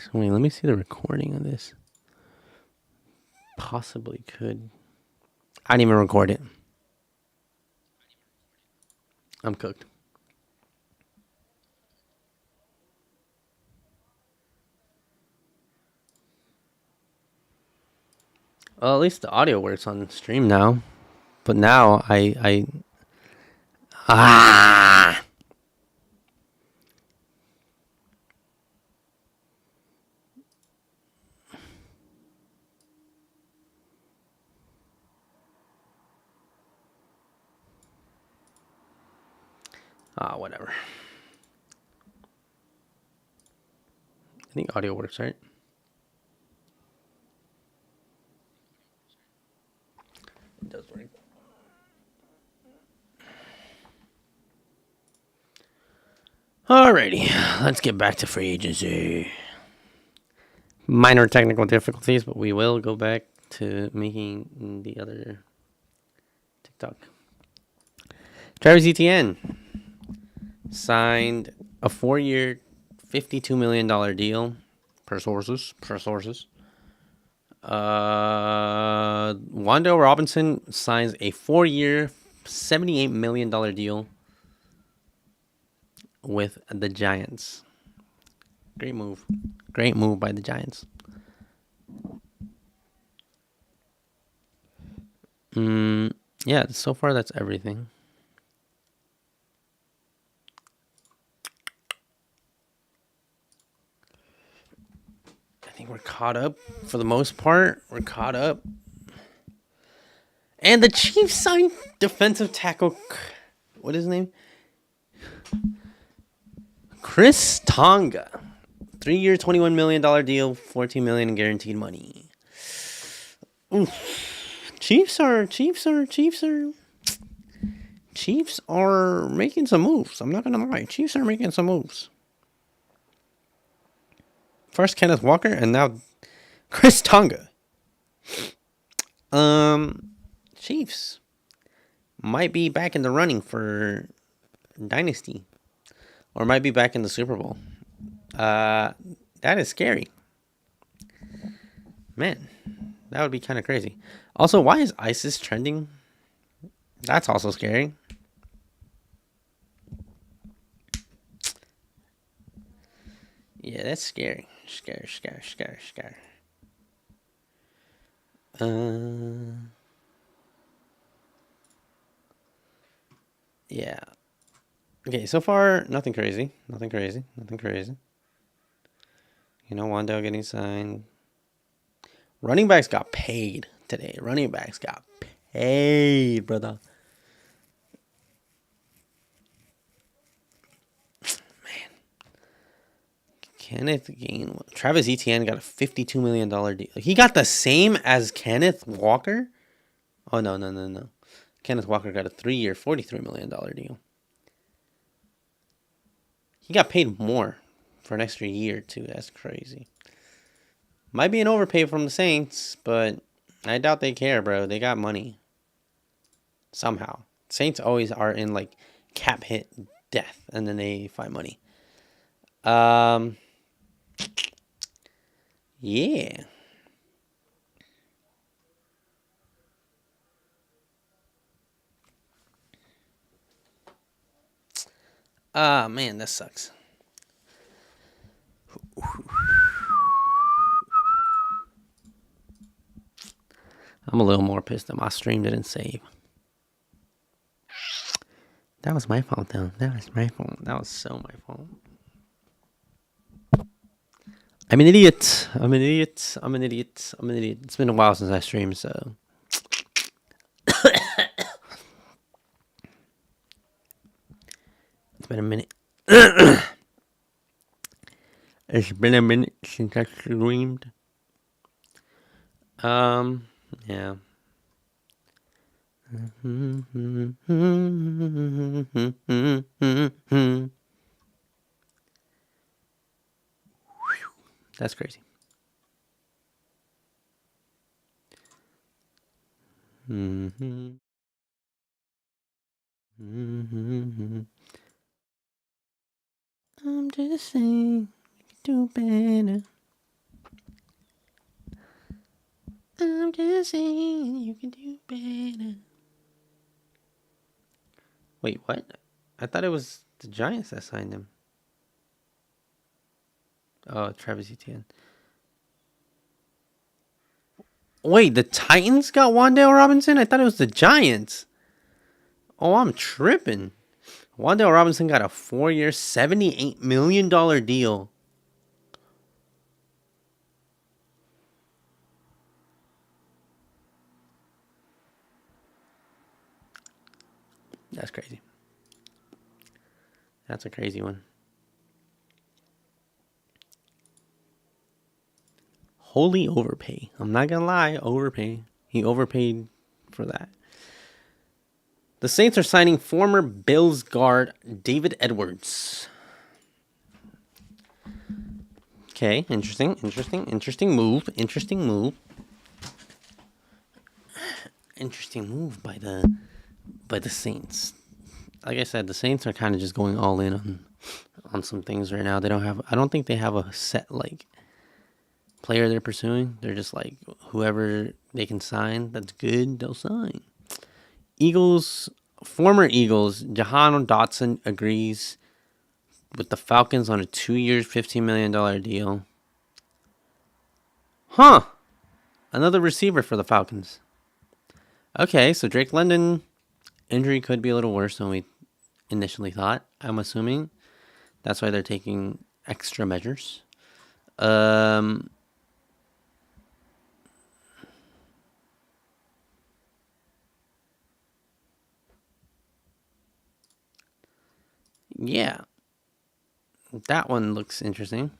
this. Wait, let me see the recording of this. Possibly could. I didn't even record it. I'm cooked. Well, at least the audio works on stream now. But now ah. Whatever. I think audio works, right? It does work. Alrighty, let's get back to free agency. Minor technical difficulties, but we will go back to making the other TikTok. Travis Etienne signed a 4-year, $52 million deal per sources. Wando Robinson signs a 4-year, $78 million deal with the Giants. Great move. Great move by the Giants. Yeah, so far that's everything. I think we're caught up for the most part. We're caught up. And the Chiefs signed defensive tackle. What is his name? Chris Tonga. 3-year, $21 million deal, $14 million in guaranteed money. Oof. Chiefs are making some moves. I'm not gonna lie. Chiefs are making some moves. First Kenneth Walker and now Chris Tonga. Chiefs might be back in the running for Dynasty. Or might be back in the Super Bowl. That is scary. Man, that would be kind of crazy. Also, why is ISIS trending? That's also scary. Yeah, that's scary. Scary. Yeah. Okay, so far, nothing crazy. You know, Wando getting signed. Running backs got paid today. Brother. Man. Kenneth Gainwell. Travis Etienne got a $52 million deal. He got the same as Kenneth Walker? Oh, no. Kenneth Walker got a 3-year, $43 million deal. He got paid more for an extra year, too. That's crazy. Might be an overpay from the Saints, but I doubt they care, bro. They got money. Somehow. Saints always are in, like, cap hit death, and then they find money. Yeah. Man, that sucks. I'm a little more pissed that my stream didn't save. That was my fault, though. That was so my fault. I'm an idiot. It's been a while since I streamed, so. It's been a minute. It's been a minute since I streamed. Yeah. That's crazy. I'm just saying, you can do better. just saying you can do better. Wait, what? I thought it was the Giants that signed him. Oh, Travis Etienne. Wait, the Titans got Wan'Dale Robinson? I thought it was the Giants. Oh, I'm tripping. Wan'Dale Robinson got a 4-year, $78 million deal. That's crazy. That's a crazy one. Holy overpay. I'm not going to lie, overpay. He overpaid for that. The Saints are signing former Bills guard David Edwards. Okay, interesting move. Interesting move by the Saints. Like I said, the Saints are kind of just going all in on some things right now. I don't think they have a set like player they're pursuing. They're just like whoever they can sign that's good, they'll sign. Former Eagles, Jahan Dotson agrees with the Falcons on a 2-year, $15 million deal. Huh. Another receiver for the Falcons. Okay, so Drake London injury could be a little worse than we initially thought, I'm assuming. That's why they're taking extra measures. Yeah. That one looks interesting.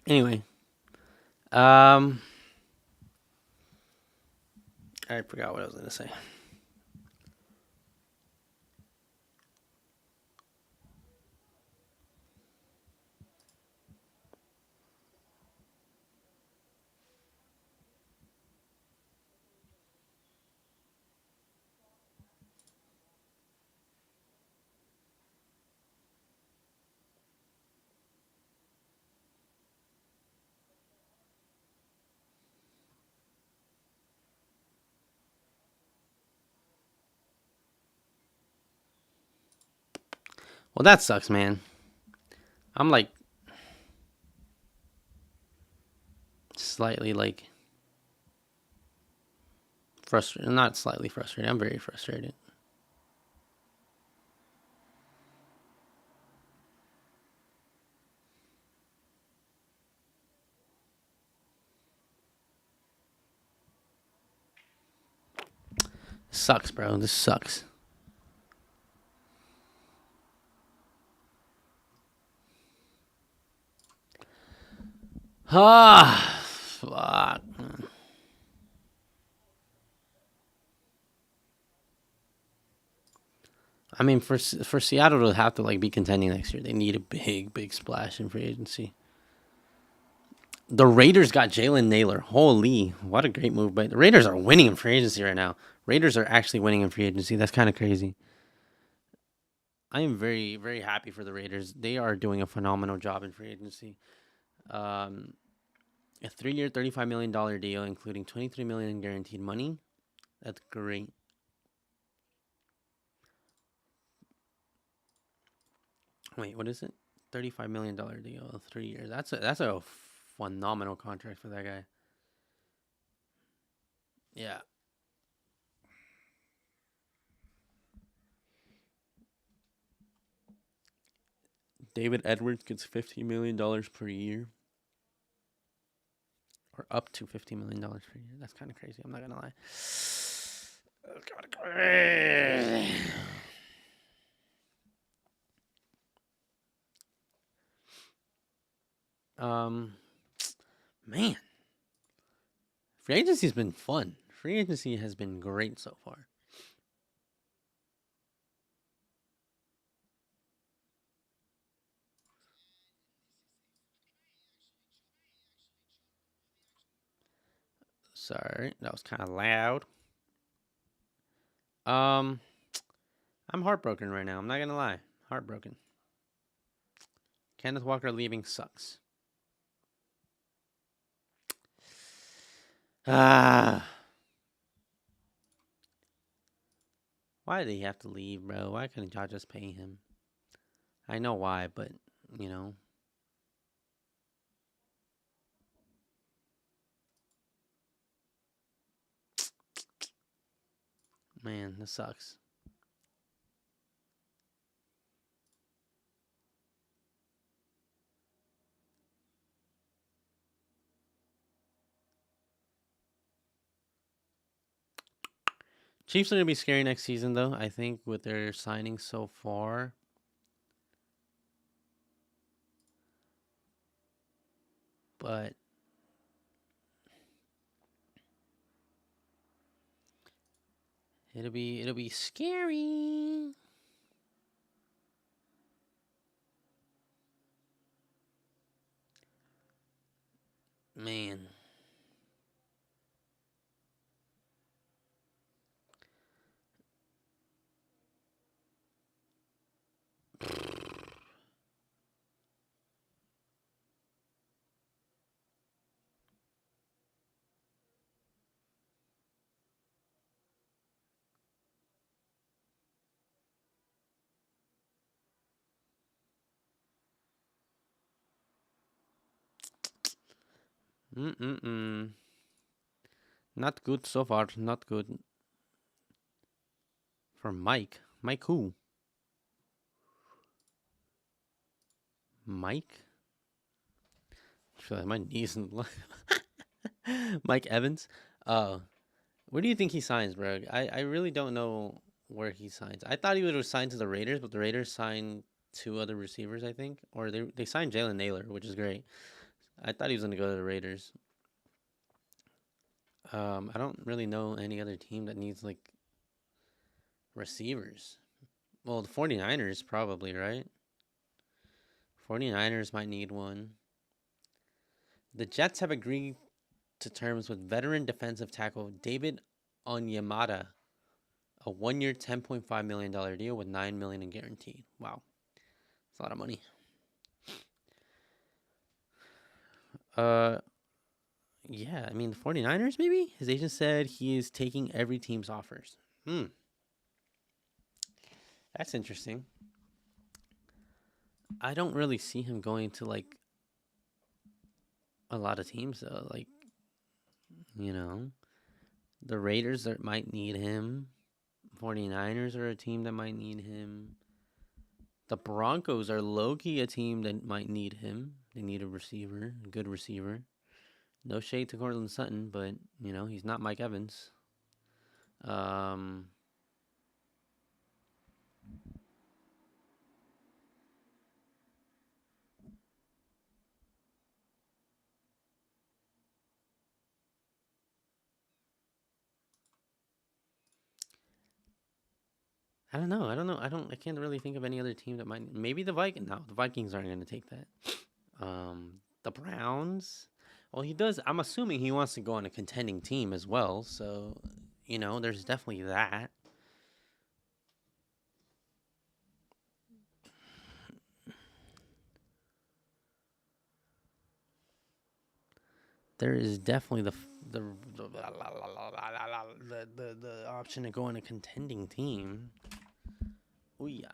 Anyway. I forgot what I was going to say. Well, that sucks, man. I'm like slightly like frustrated. Not slightly frustrated. I'm very frustrated. Sucks, bro. This sucks. Ah, fuck. I mean, for Seattle to have to like be contending next year, they need a big splash in free agency. The Raiders got Jalen Naylor. Holy, what a great move! But the Raiders are winning in free agency right now. Raiders are actually winning in free agency. That's kind of crazy. I am very happy for the Raiders. They are doing a phenomenal job in free agency. A 3-year, $35 million deal, including $23 million in guaranteed money. That's great. Wait, what is it? $35 million deal, 3 years. That's a phenomenal contract for that guy. Yeah. David Edwards gets $15 million per year. Or up to $15 million per year. That's kind of crazy. I'm not going to lie. That's kind of crazy. Um, man, free agency's been fun. Free agency has been great so far. Sorry, that was kind of loud. Um, I'm heartbroken right now. I'm not gonna lie, heartbroken. Kenneth Walker leaving sucks. Ah, why did he have to leave, bro? Why couldn't y'all just pay him? I know why, but you know, man, this sucks. Chiefs are gonna be scary next season, though. I think with their signings so far, but it'll be scary, man. Mm. Not good so far. Not good for Mike. Mike who? Mike? I feel like my knees and Mike Evans. Where do you think he signs, bro? I really don't know where he signs. I thought he would have signed to the Raiders, but the Raiders signed two other receivers, I think, or they signed Jalen Naylor, which is great. I thought he was gonna go to the Raiders. I don't really know any other team that needs like receivers. Well, the 49ers probably, right? 49ers might need one. The Jets have agreed to terms with veteran defensive tackle David Onyemata, a 1-year, $10.5 million deal with $9 million in guaranteed. Wow, that's a lot of money. Uh, yeah, I mean the 49ers maybe. His agent said he is taking every team's offers. Hmm, that's interesting. I don't really see him going to like a lot of teams though. Like, you know, the Raiders that might need him. 49ers are a team that might need him. The Broncos are low key a team that might need him. They need a receiver, a good receiver. No shade to Cortland Sutton, but you know he's not Mike Evans. Um, I don't know. I don't know. I don't. I can't really think of any other team that might. Maybe the Vikings. No, the Vikings aren't going to take that. The Browns. Well, he does. I'm assuming he wants to go on a contending team as well. So, you know, there's definitely that. There is definitely the option to go on a contending team. Oh yeah,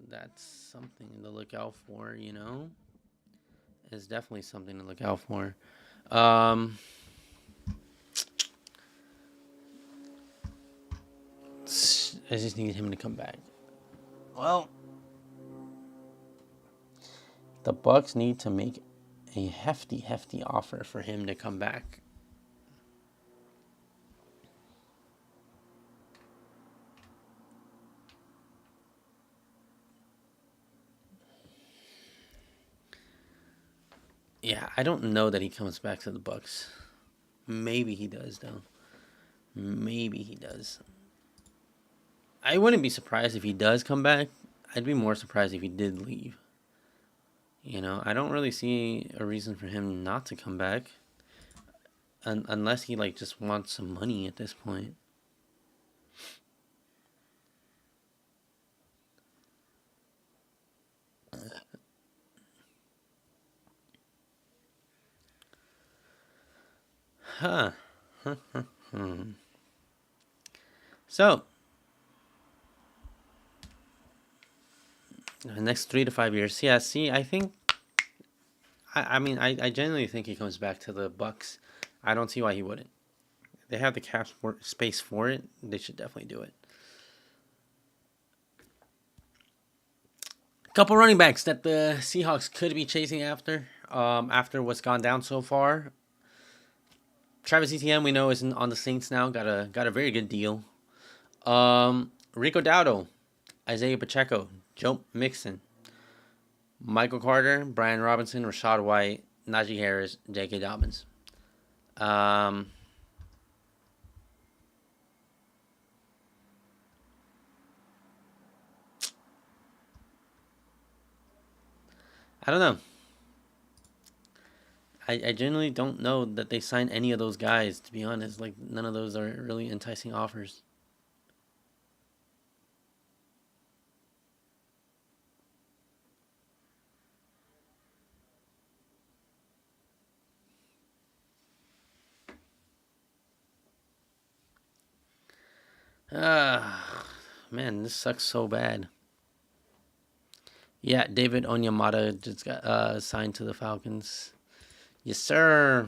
that's something to look out for. You know, it's definitely something to look out for. Um, I just need him to come back. Well, the Bucks need to make a hefty offer for him to come back. Yeah, I don't know that he comes back to the Bucks. Maybe he does though. Maybe he does. I wouldn't be surprised if he does come back. I'd be more surprised if he did leave. I don't really see a reason for him not to come back, unless he like just wants some money at this point. Huh. So, the next 3 to 5 years. Yeah, see, I think. I genuinely think he comes back to the Bucks. I don't see why he wouldn't. They have the cap space for it. They should definitely do it. Couple running backs that the Seahawks could be chasing after what's gone down so far. Travis Etienne, we know, is on the Saints now. Got a very good deal. Rico Dowdle, Isaiah Pacheco, Joe Mixon, Michael Carter, Brian Robinson, Rachaad White, Najee Harris, J.K. Dobbins. I don't know. I genuinely don't know that they signed any of those guys, to be honest. Like, none of those are really enticing offers. Ah, man, this sucks so bad. Yeah, David Onyemata just got signed to the Falcons. Yes, sir.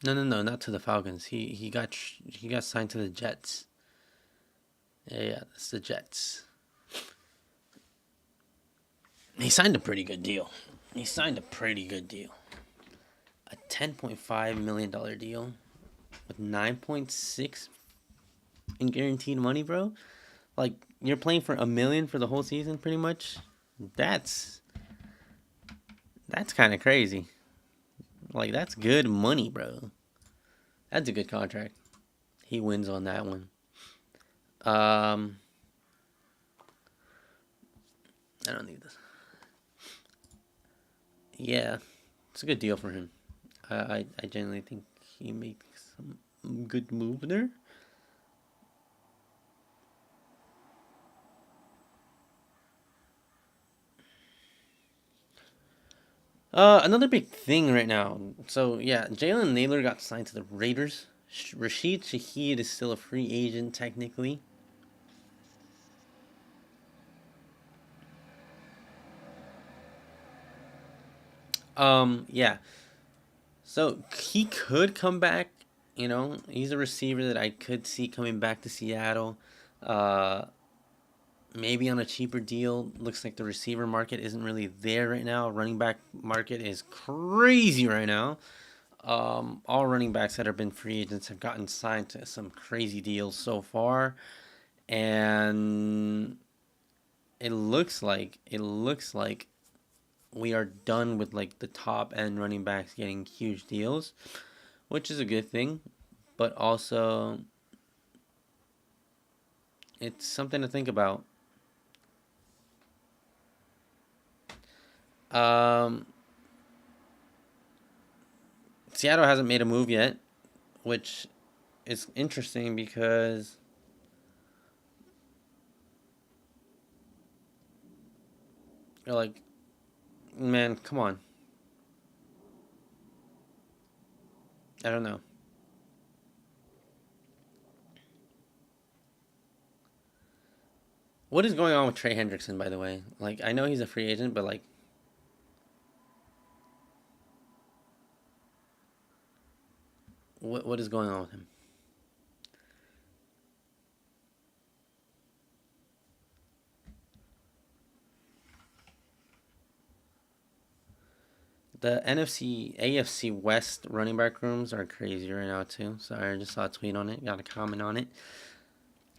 No, not to the Falcons. He got signed to the Jets. Yeah, that's the Jets. He signed a pretty good deal. A $10.5 million deal with 9.6 in guaranteed money, bro. Like, you're playing for $1 million for the whole season, pretty much. That's kind of crazy. Like, that's good money, bro. That's a good contract. He wins on that one. I don't need this. Yeah, it's a good deal for him. I genuinely think he makes some good move there. Another big thing right now. So yeah, Jalen Naylor got signed to the Raiders. Rashid Shaheed is still a free agent technically. Yeah. So he could come back. He's a receiver that I could see coming back to Seattle. Uh, Maybe on a cheaper deal. Looks like the receiver market isn't really there right now. Running back market is crazy right now. All running backs that have been free agents have gotten signed to some crazy deals so far, and it looks like we are done with like the top end running backs getting huge deals, which is a good thing, but also it's something to think about. Um, Seattle hasn't made a move yet, which is interesting because you're like, man, come on. I don't know. What is going on with Trey Hendrickson, by the way? Like, I know he's a free agent, but like, what is going on with him? The NFC, AFC West running back rooms are crazy right now too. Sorry, I just saw a tweet on it. Got a comment on it.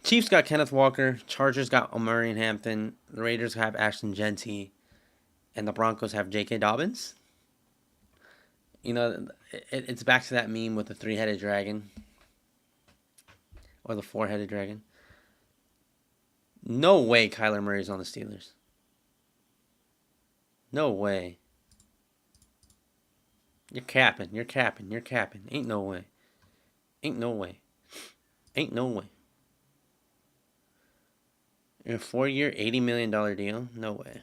Chiefs got Kenneth Walker. Chargers got Omari and Hampton. The Raiders have Ashton Genty. And the Broncos have J.K. Dobbins. You know, it's back to that meme with the three-headed dragon. Or the four-headed dragon. No way Kyler Murray's on the Steelers. No way. You're capping. You're capping. You're capping. Ain't no way. Ain't no way. Ain't no way. In a 4-year, $80 million deal? No way.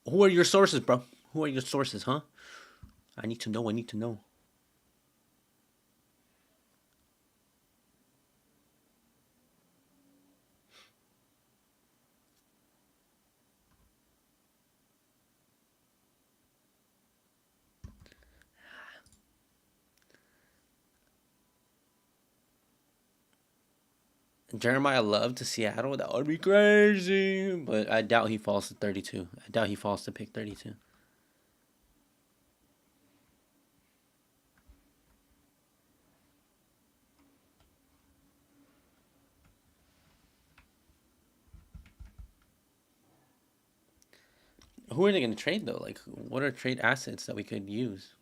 Who are your sources, bro? Who are your sources, huh? I need to know. I need to know. Jeremiah Love to Seattle? That would be crazy. But I doubt he falls to 32. I doubt he falls to pick 32. Who are they going to trade, though? Like, what are trade assets that we could use?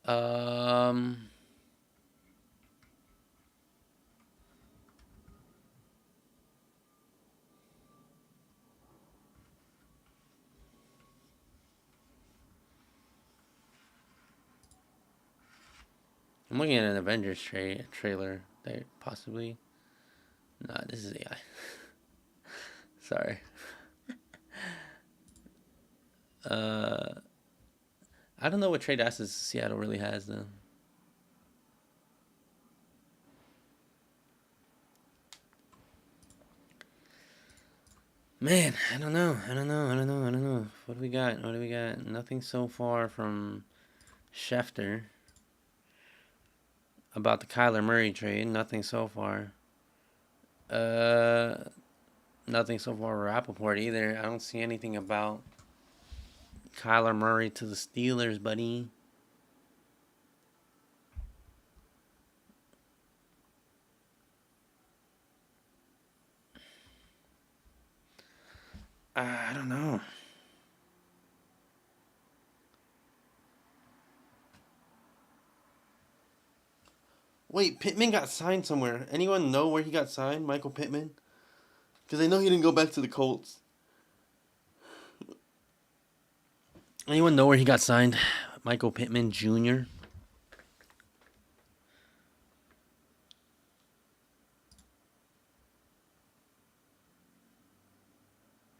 Um... I'm looking at an Avengers trailer that possibly... Nah, this is AI. Sorry. I don't know what trade assets Seattle really has, though. Man, I don't know. What do we got? Nothing so far from Schefter about the Kyler Murray trade. Nothing so far. Nothing so far Rappaport either. I don't see anything about Kyler Murray to the Steelers, buddy. I don't know. Wait, Pittman got signed somewhere. Anyone know where he got signed, Michael Pittman? Because I know he didn't go back to the Colts. Anyone know where he got signed? Michael Pittman Jr.?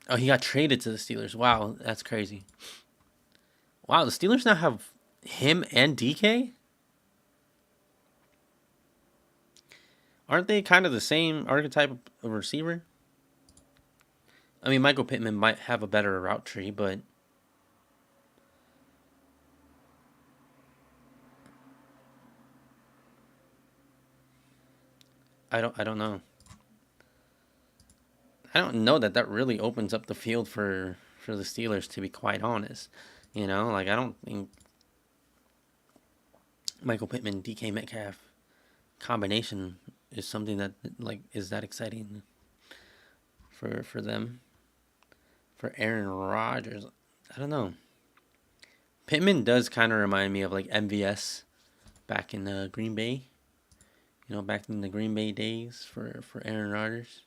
Oh, he got traded to the Steelers. Wow, that's crazy. Wow, the Steelers now have him and DK? Aren't they kind of the same archetype of receiver? I mean, Michael Pittman might have a better route tree, but I don't know. I don't know that really opens up the field for the Steelers, to be quite honest. You know, like, I don't think Michael Pittman, DK Metcalf combination is something that, like, is that exciting for them. For Aaron Rodgers, I don't know. Pittman does kind of remind me of, like, MVS back in Green Bay. You know, back in the Green Bay days for Aaron Rodgers.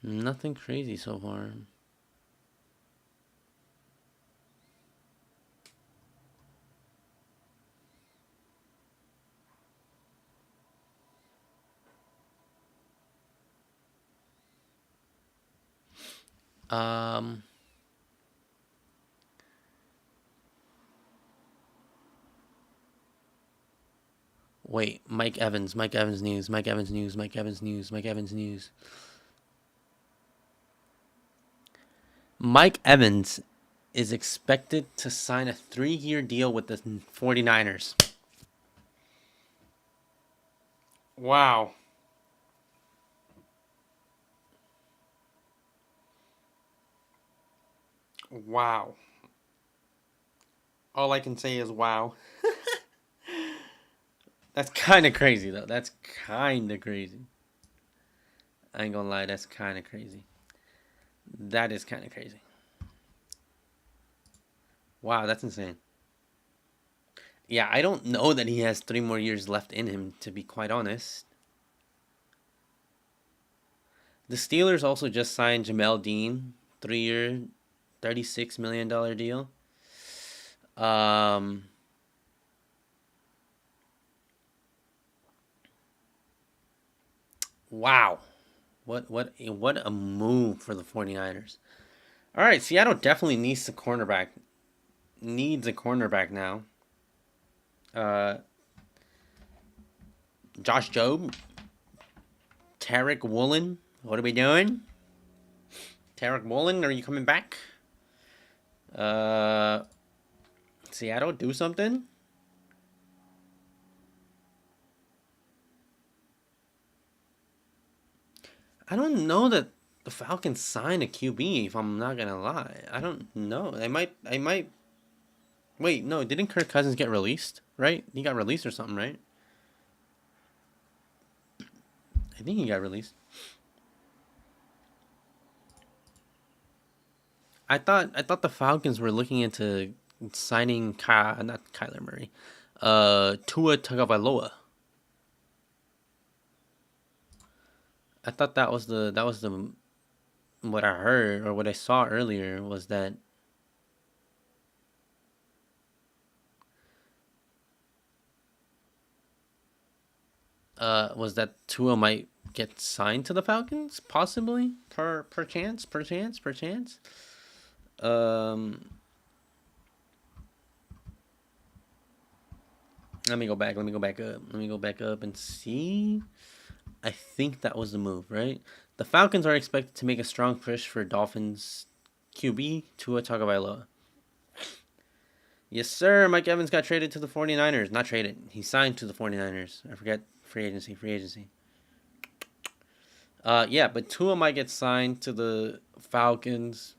Nothing crazy so far. Um, Wait, Mike Evans, Mike Evans news, Mike Evans news, Mike Evans news, Mike Evans news. Mike Evans is expected to sign a 3-year deal with the 49ers. Wow. Wow. All I can say is wow. That's kind of crazy, though. That's kind of crazy. I ain't gonna lie, that's kind of crazy. That is kind of crazy. Wow, that's insane. Yeah, I don't know that he has 3 more years left in him, to be quite honest. The Steelers also just signed Jamel Dean, 3-year, $36 million deal. Um, wow. What a move for the 49ers. All right, Seattle definitely needs a cornerback. Needs a cornerback now. Uh, Josh Jobe, Tarek Woolen. What are we doing? Tarek Woolen, are you coming back? Uh, Seattle, do something. I don't know that the Falcons signed a QB. If I'm not gonna lie, I don't know. I might. I might. Wait, no. Didn't Kirk Cousins get released? Right? He got released or something, right? I think he got released. I thought the Falcons were looking into signing not Kyler Murray, Tua Tagovailoa. I thought that was the what I heard or what I saw earlier was that Tua might get signed to the Falcons possibly per chance per chance per chance. Um, Let me go back. Let me go back up. Let me go back up and see. I think that was the move, right? The Falcons are expected to make a strong push for Dolphins QB Tua Tagovailoa. Yes, sir. Mike Evans got traded to the 49ers. Not traded. He signed to the 49ers. I forget. Free agency. Free agency. Yeah, but Tua might get signed to the Falcons.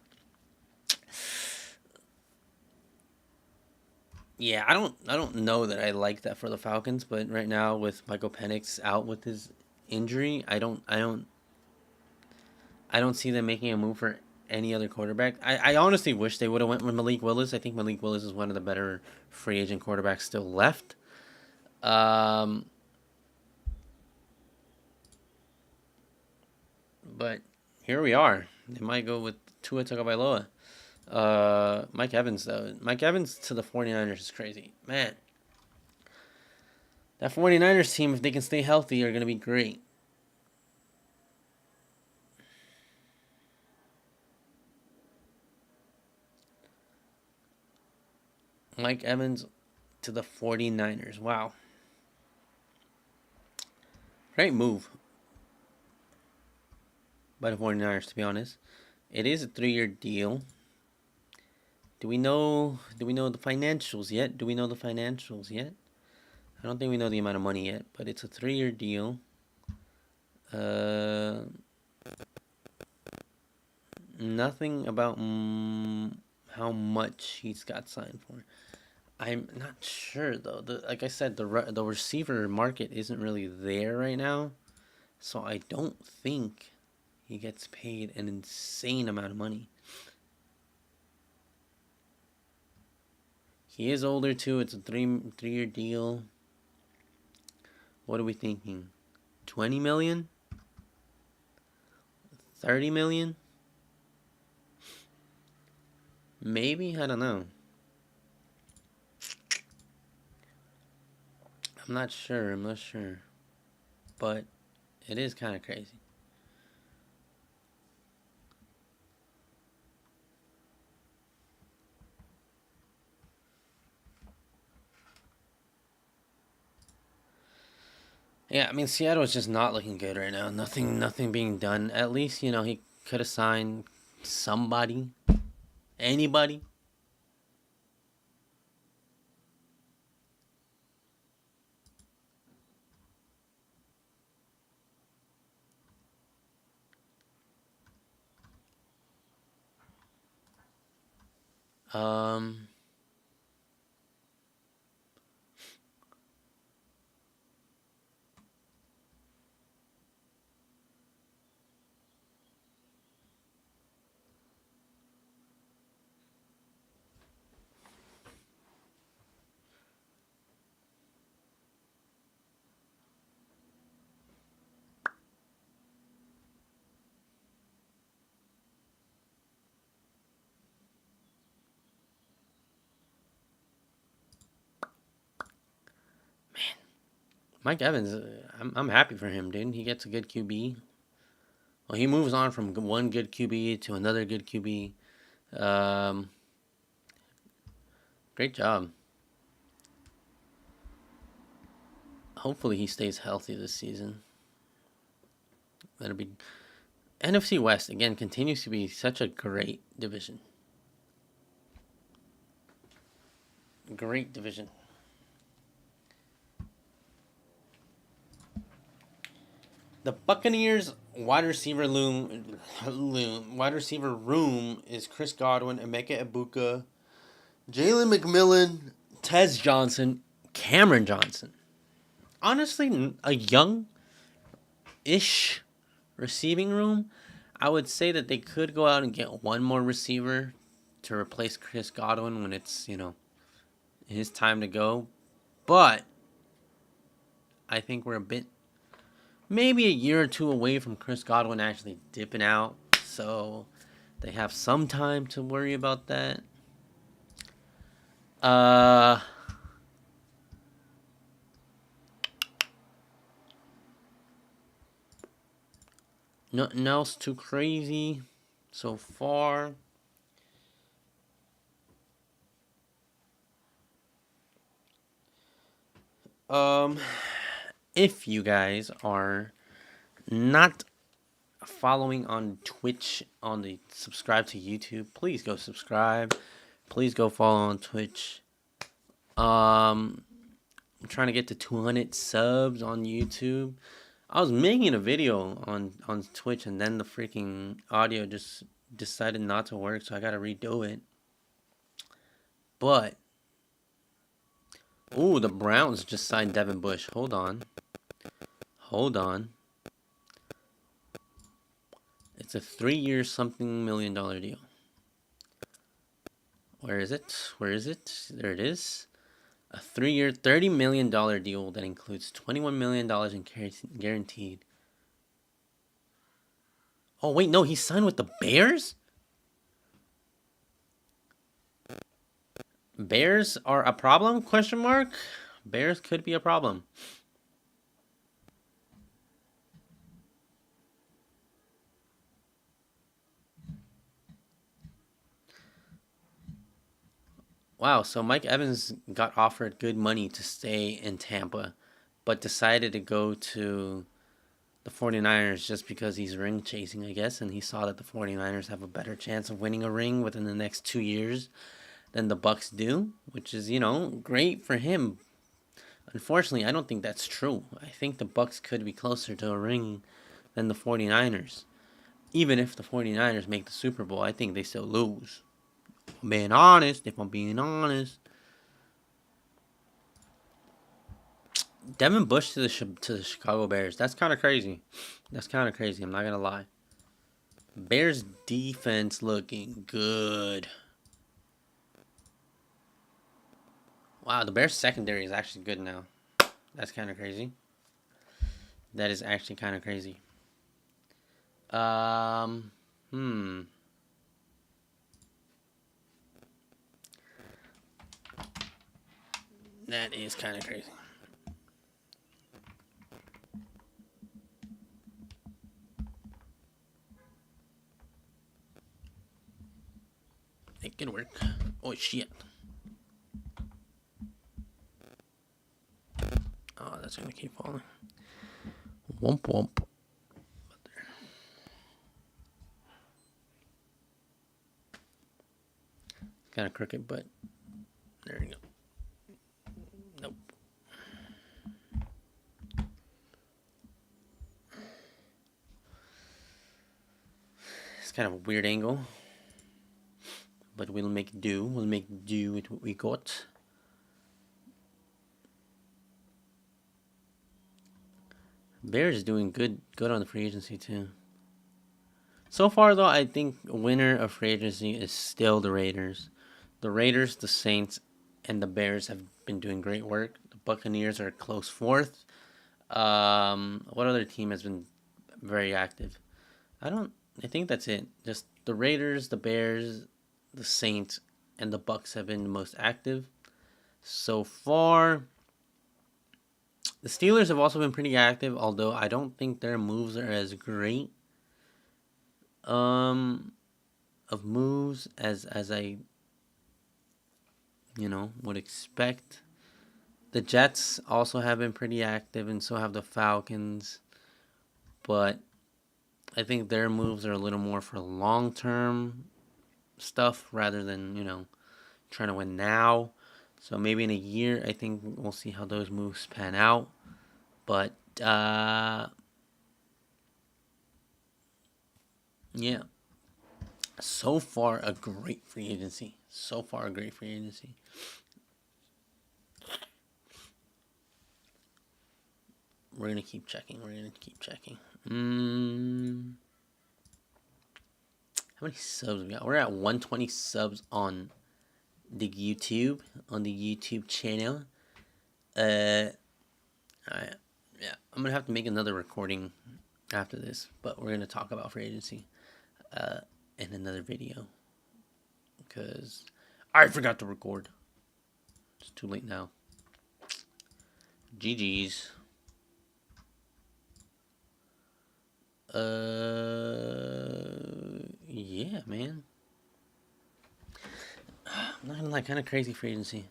Yeah, I don't know that I like that for the Falcons, but right now with Michael Penix out with his injury, I don't see them making a move for any other quarterback. I honestly wish they would have went with Malik Willis. I think Malik Willis is one of the better free agent quarterbacks still left. Um, but here we are. They might go with Tua Tagovailoa. Mike Evans though. Mike Evans to the 49ers is crazy. Man, that 49ers team, if they can stay healthy, are going to be great. Mike Evans to the 49ers. Wow. Great move by the 49ers, to be honest. It is a 3-year deal. Do we know the financials yet? Do we know the financials yet? I don't think we know the amount of money yet, but it's a 3-year deal. Uh Nothing about how much he's got signed for. I'm not sure though. Like I said, the receiver market isn't really there right now, so I don't think he gets paid an insane amount of money. He is older too. It's a three-year deal. What are we thinking? 20 million? 30 million? Maybe? I don't know. I'm not sure. I'm not sure. But it is kind of crazy. Yeah, I mean, Seattle's just not looking good right now. Nothing being done. At least, you know, he could have signed somebody. Anybody. Um, Mike Evans, I'm happy for him, dude. He gets a good QB. Well, he moves on from one good QB to another good QB. Um, Great job. Hopefully he stays healthy this season. That'll be NFC West again continues to be such a great division. Great division. The Buccaneers wide receiver wide receiver room is Chris Godwin, Emeka Ibuka, Jalen McMillan, Tez Johnson, Cameron Johnson. Honestly, a young-ish receiving room. I would say that they could go out and get one more receiver to replace Chris Godwin when it's, you know, his time to go. But I think we're a bit, maybe a year or two away from Chris Godwin actually dipping out. So they have some time to worry about that. Nothing else too crazy so far. If you guys are not following on Twitch on the subscribe to YouTube, please go subscribe. Please go follow on Twitch. I'm trying to get to 200 subs on YouTube. I was making a video on Twitch and then the freaking audio just decided not to work, so I gotta redo it. But ooh, the Browns just signed Devin Bush. Hold on. It's a 3-year something $1 million deal. Where is it? There it is. A 3-year, $30 million deal that includes $21 million in guaranteed. Oh, wait, no, he signed with the Bears? Bears are a problem? Question mark? Bears could be a problem. Wow, so Mike Evans got offered good money to stay in Tampa, but decided to go to the 49ers just because he's ring chasing, I guess, and he saw that the 49ers have a better chance of winning a ring within the next 2 years than the Bucks do, which is, you know, great for him. Unfortunately, I don't think that's true. I think the Bucks could be closer to a ring than the 49ers. Even if the 49ers make the Super Bowl, I think they still lose. If I'm being honest. Devin Bush to the Chicago Bears. That's kind of crazy. I'm not gonna lie. Bears defense looking good. Wow, the Bears secondary is actually good now. That's kind of crazy. That is actually kind of crazy. Um, hmm. That is kind of crazy. It could work. Oh shit. Oh, that's gonna keep falling. Womp womp. Kind of crooked, but there you go. Nope. It's kind of a weird angle, but we'll make do. We'll make do with what we got. Bears is doing good on the free agency too. So far though, I think winner of free agency is still the Raiders. The Raiders, the Saints, and the Bears have been doing great work. The Buccaneers are close fourth. What other team has been very active? I think that's it. Just the Raiders, the Bears, the Saints, and the Bucks have been the most active so far. The Steelers have also been pretty active, although I don't think their moves are as great. Of moves as I would expect. The Jets also have been pretty active, and so have the Falcons. But I think their moves are a little more for long term stuff rather than trying to win now. So maybe in a year, I think we'll see how those moves pan out. But yeah, so far a great free agency. We're gonna keep checking. How many subs we got? We're at 120 subs on the YouTube channel. Alright. Yeah, I'm gonna have to make another recording after this, but we're gonna talk about free agency in another video because I forgot to record. It's too late now. GG's. Yeah, man. I'm not gonna lie, kind of crazy free agency.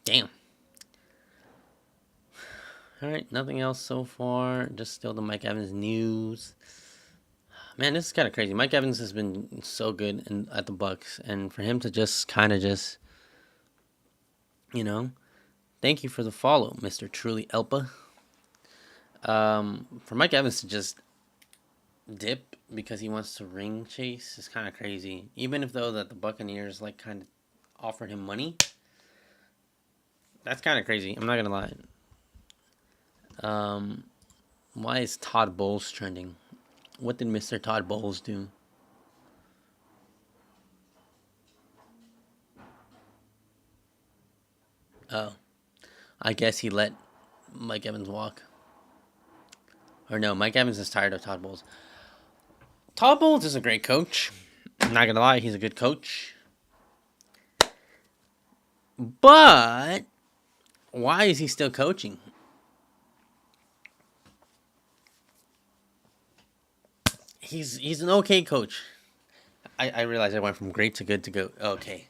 Damn. Alright, nothing else so far. Just still the Mike Evans news. Man, this is kind of crazy. Mike Evans has been so good at the Bucks, and for him to just kind of thank you for the follow, Mr. Truly Elpa. For Mike Evans to just dip because he wants to ring chase is kind of crazy. Even if though that the Buccaneers kind of offered him money, that's kind of crazy. I'm not gonna lie. Why is Todd Bowles trending? What did Mr. Todd Bowles do? Oh, I guess he let Mike Evans walk. Or no, Mike Evans is tired of Todd Bowles. Todd Bowles is a great coach. I'm not gonna lie, he's a good coach. But why is he still coaching? He's an okay coach. I realize I went from great to good to go okay.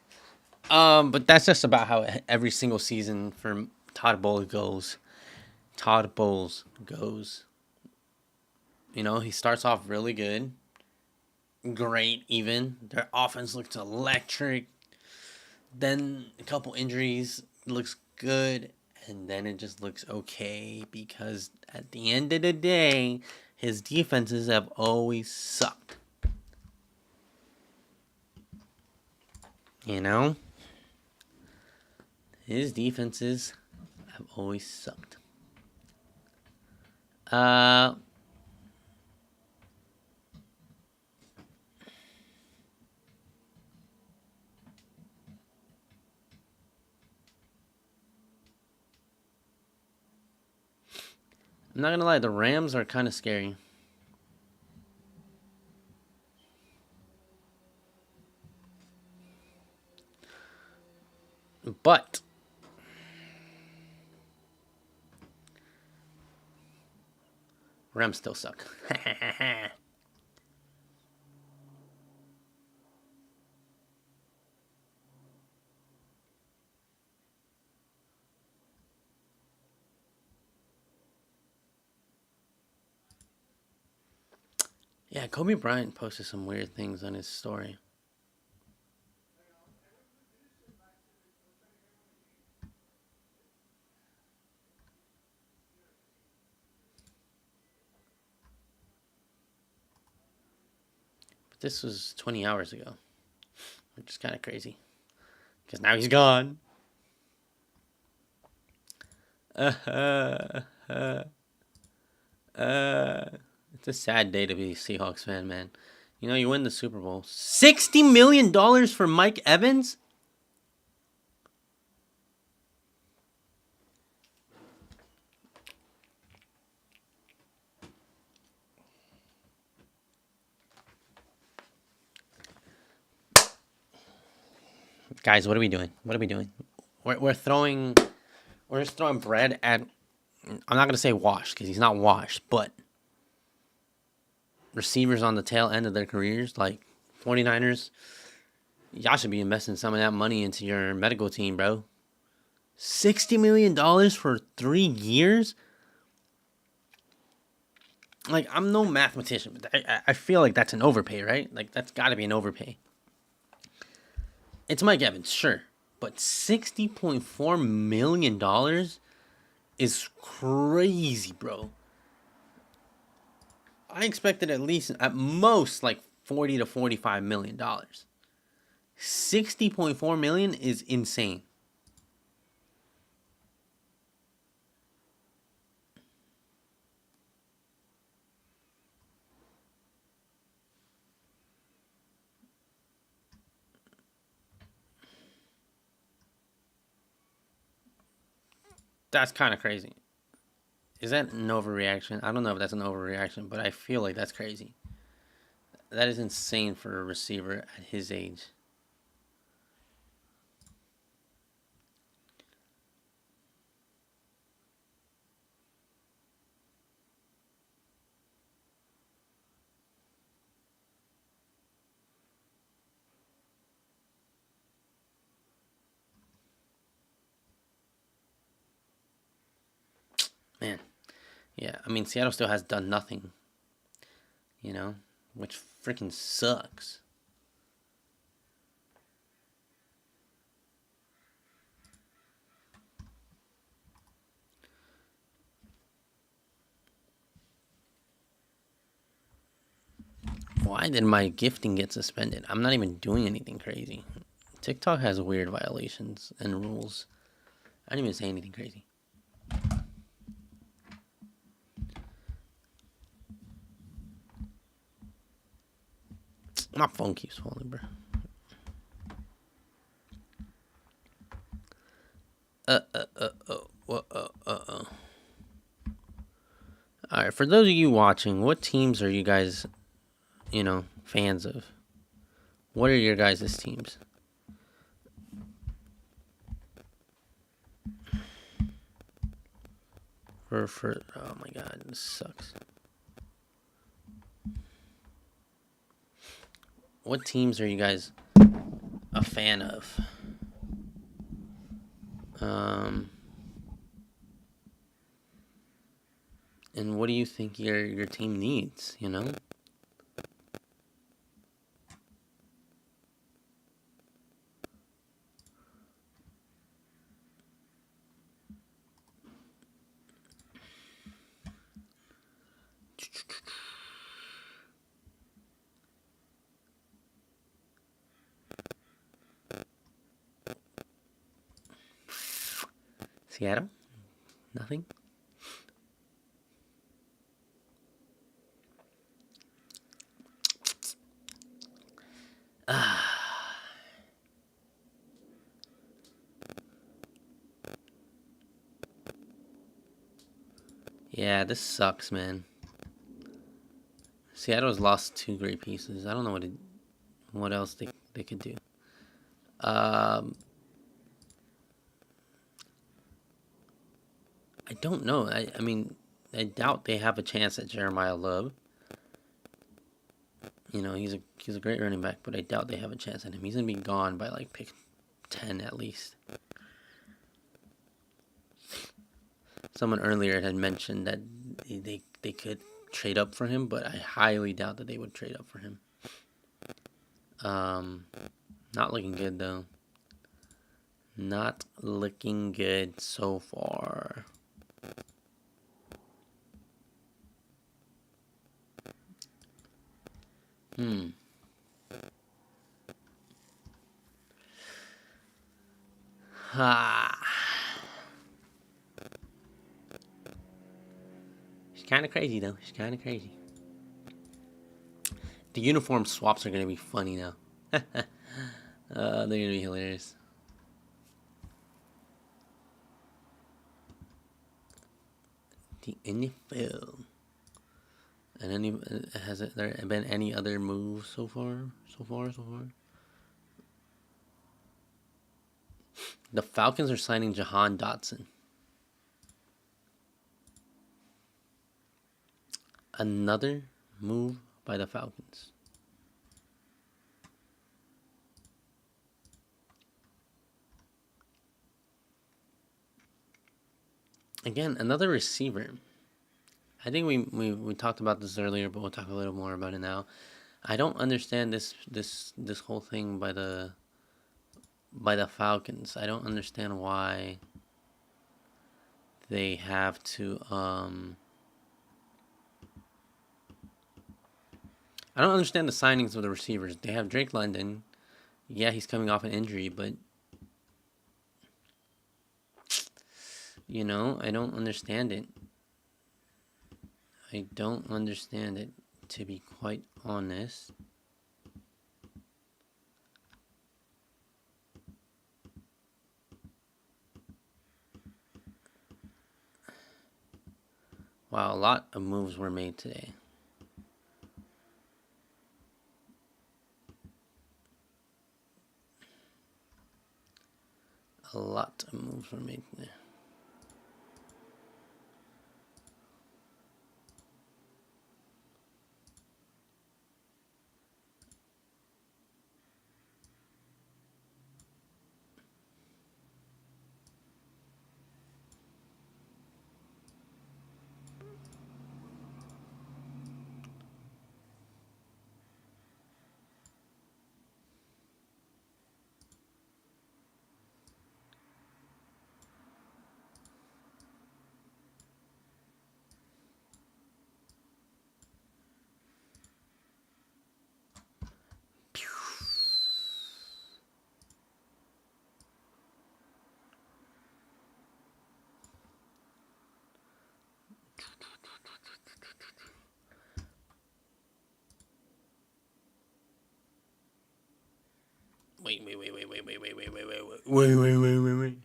But that's just about how every single season for Todd Bowles goes. You know, he starts off really good, great even. Their offense looks electric. Then a couple injuries, looks good, and then it just looks okay because at the end of the day, his defenses have always sucked. You know? His defenses have always sucked. I'm not gonna lie, the Rams are kind of scary. But Rams still suck. Yeah, Kobe Bryant posted some weird things on his story. But this was 20 hours ago, which is kind of crazy. Because now he's gone. It's a sad day to be a Seahawks fan, man. You know, you win the Super Bowl. $60 million for Mike Evans? Guys, what are we doing? What are we doing? We're throwing... We're just throwing bread at... I'm not going to say washed, because he's not washed, but... Receivers on the tail end of their careers, like 49ers, y'all should be investing some of that money into your medical team, bro. $60 million for 3 years? Like, I'm no mathematician, but I feel like that's an overpay, right? Like, that's got to be an overpay. It's Mike Evans, sure. But $60.4 million is crazy, bro. I expected at least, at most, like $40 to $45 million. $60.4 million is insane. That's kind of crazy. Is that an overreaction? I don't know if that's an overreaction, but I feel like that's crazy. That is insane for a receiver at his age. Man, yeah, I mean, Seattle still has done nothing, you know, which freaking sucks. Why did my gifting get suspended? I'm not even doing anything crazy. TikTok has weird violations and rules. I didn't even say anything crazy. My phone keeps falling, bro. Alright, for those of you watching, what teams are you guys, fans of? What are your guys' teams? Oh my god, this sucks. What teams are you guys a fan of? And what do you think your team needs, you know? Seattle? Nothing? Yeah, this sucks, man. Seattle's lost 2 great pieces. I don't know what else they could do. Um, I don't know. I mean, I doubt they have a chance at Jeremiah Love. You know, he's a great running back, but I doubt they have a chance at him. He's gonna be gone by like pick 10 at least. Someone earlier had mentioned that they could trade up for him, but I highly doubt that they would trade up for him. Not looking good though. Not looking good so far. Ha. She's kind of crazy though. She's kind of crazy. The uniform swaps are gonna be funny now. They're gonna be hilarious. The NFL. And has there been any other moves so far? The Falcons are signing Jahan Dotson. Another move by the Falcons. Again, another receiver. I think we talked about this earlier, but we'll talk a little more about it now. I don't understand this whole thing by the Falcons. I don't understand why they have to I don't understand the signings of the receivers. They have Drake London. Yeah, he's coming off an injury, but you know, I don't understand it. I don't understand it, to be quite honest. Wow, a lot of moves were made today. A lot of moves were made today. Wait.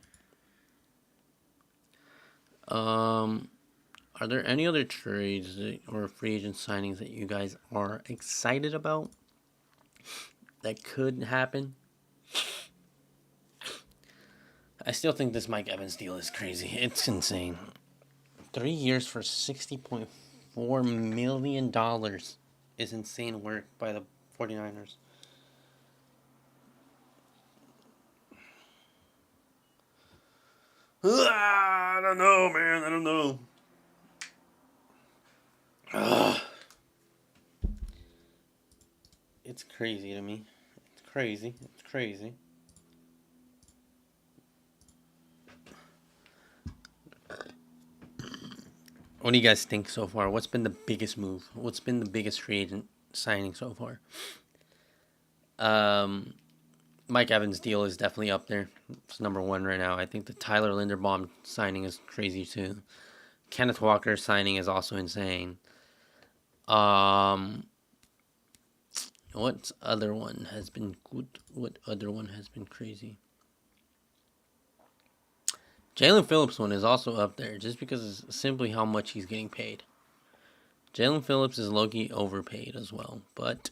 Are there any other trades or free agent signings that you guys are excited about that could happen? I still think this Mike Evans deal is crazy. It's insane. 3 years for $60.4 million is insane work by the 49ers. I don't know, man. I don't know. Ugh. It's crazy to me. It's crazy. It's crazy. What do you guys think so far? What's been the biggest move? What's been the biggest free agent signing so far? Mike Evans' deal is definitely up there. It's number one right now. I think the Tyler Linderbaum signing is crazy too. Kenneth Walker signing is also insane. What other one has been good? What other one has been crazy? Jalen Phillips one is also up there just because it's simply how much he's getting paid. Jalen Phillips is low-key overpaid as well, but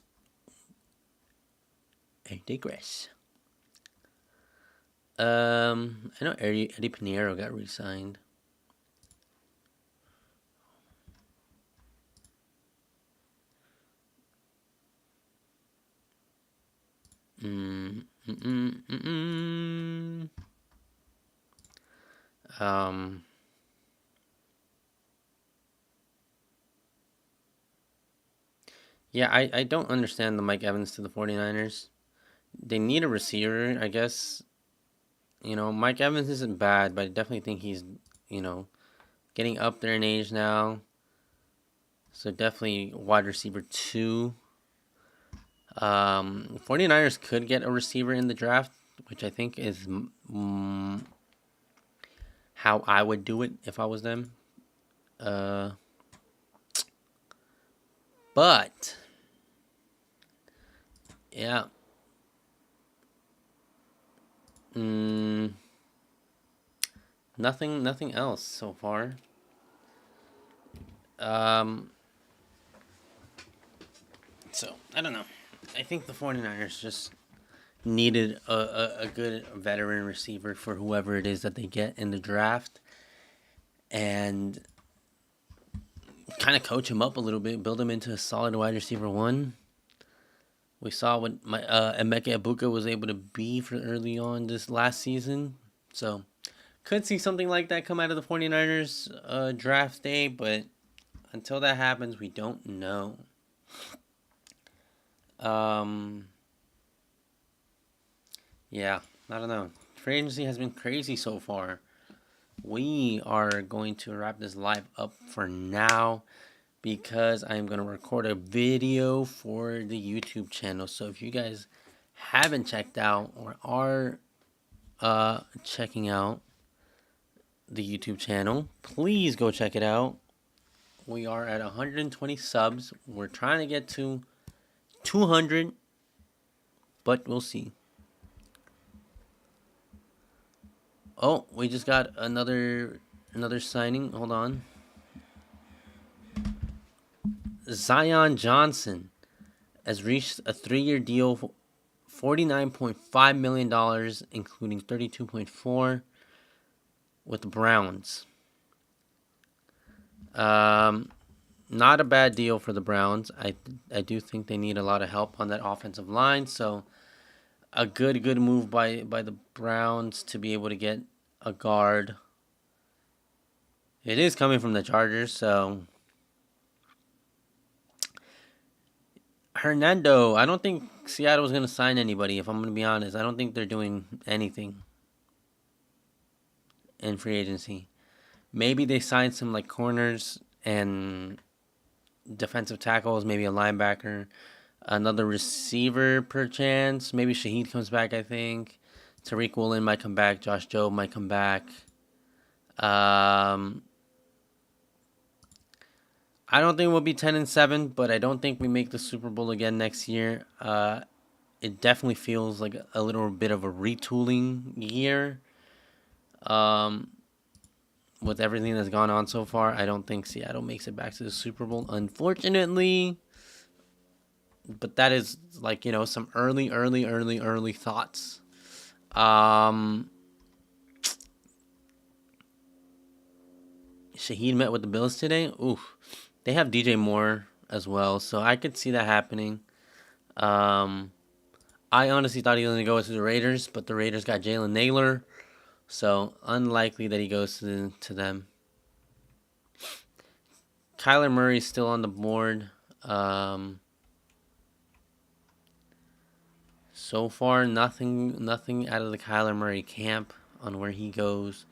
I digress. I know Eddie Pinheiro got re-signed. Mm, mm, mm, mm, mm. Yeah, I don't understand the Mike Evans to the 49ers. They need a receiver, I guess. You know, Mike Evans isn't bad, but I definitely think he's, you know, getting up there in age now. So definitely wide receiver 2. 49ers could get a receiver in the draft, which I think is how I would do it if I was them. But yeah. Nothing else so far. So I don't know. I think the 49ers just needed a good veteran receiver for whoever it is that they get in the draft, and kind of coach him up a little bit, build him into a solid wide receiver 1. We saw what my Emeka Egbuka was able to be for early on this last season. So could see something like that come out of the 49ers draft day, but until that happens, we don't know. Yeah, I don't know. Free agency has been crazy so far. We are going to wrap this live up for now because I'm going to record a video for the YouTube channel. So if you guys haven't checked out or are checking out the YouTube channel, please go check it out. We are at 120 subs. We're trying to get to 200, but we'll see. Oh, we just got another signing. Hold on. Zion Johnson has reached a 3-year deal, $49.5 million, including $32.4 with the Browns. Not a bad deal for the Browns. I do think they need a lot of help on that offensive line, so a good move by the Browns to be able to get a guard. It is coming from the Chargers, so Hernando, I don't think Seattle's going to sign anybody, if I'm going to be honest. I don't think they're doing anything in free agency. Maybe they signed some like corners and defensive tackles, maybe a linebacker, another receiver perchance. Maybe Shaheed comes back, I think. Tariq Woolen might come back. Josh Jobe might come back. I don't think we'll be 10-7, but I don't think we make the Super Bowl again next year. It definitely feels like a little bit of a retooling year. With everything that's gone on so far, I don't think Seattle makes it back to the Super Bowl, unfortunately. But that is like, some early thoughts. Shaheed met with the Bills today. Oof. They have DJ Moore as well, so I could see that happening. I honestly thought he was going to go to the Raiders, but the Raiders got Jalen Naylor, so unlikely that he goes to them. Kyler Murray's still on the board. So far, nothing out of the Kyler Murray camp on where he goes.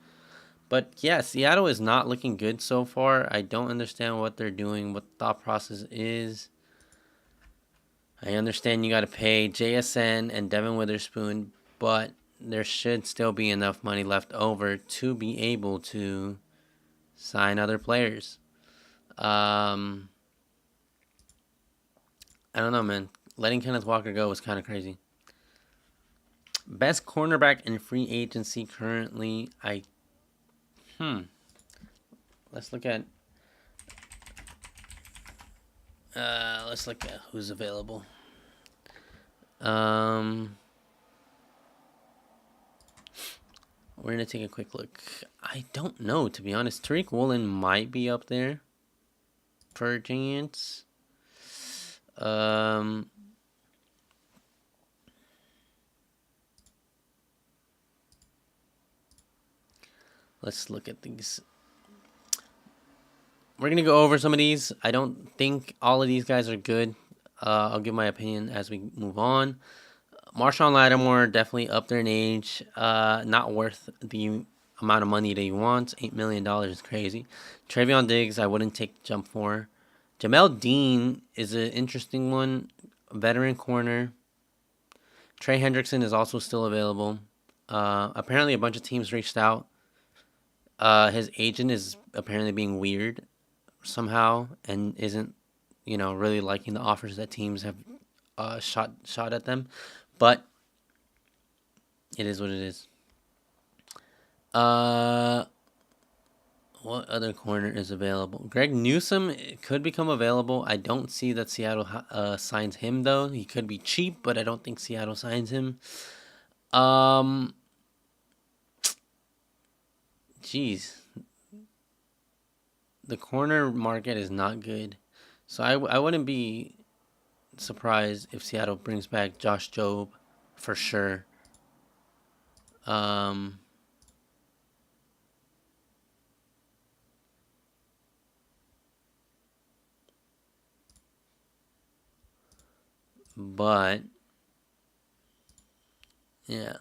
But yeah, Seattle is not looking good so far. I don't understand what they're doing, what the thought process is. I understand you got to pay JSN and Devin Witherspoon, but there should still be enough money left over to be able to sign other players. I don't know, man. Letting Kenneth Walker go was kind of crazy. Best cornerback in free agency currently, Let's look at who's available. We're gonna take a quick look. I don't know, to be honest. Tariq Woolen might be up there for Giants. Let's look at these. We're going to go over some of these. I don't think all of these guys are good. I'll give my opinion as we move on. Marshawn Lattimore, definitely up there in age. Not worth the amount of money that he wants. $8 million is crazy. Travion Diggs, I wouldn't take the jump for. Jamel Dean is an interesting one. Veteran corner. Trey Hendrickson is also still available. Apparently a bunch of teams reached out. His agent is apparently being weird somehow and isn't, really liking the offers that teams have shot at them. But it is what it is. What other corner is available? Greg Newsome could become available. I don't see that Seattle signs him, though. He could be cheap, but I don't think Seattle signs him. Jeez. The corner market is not good. So I wouldn't be surprised if Seattle brings back Josh Jobe for sure. But yeah.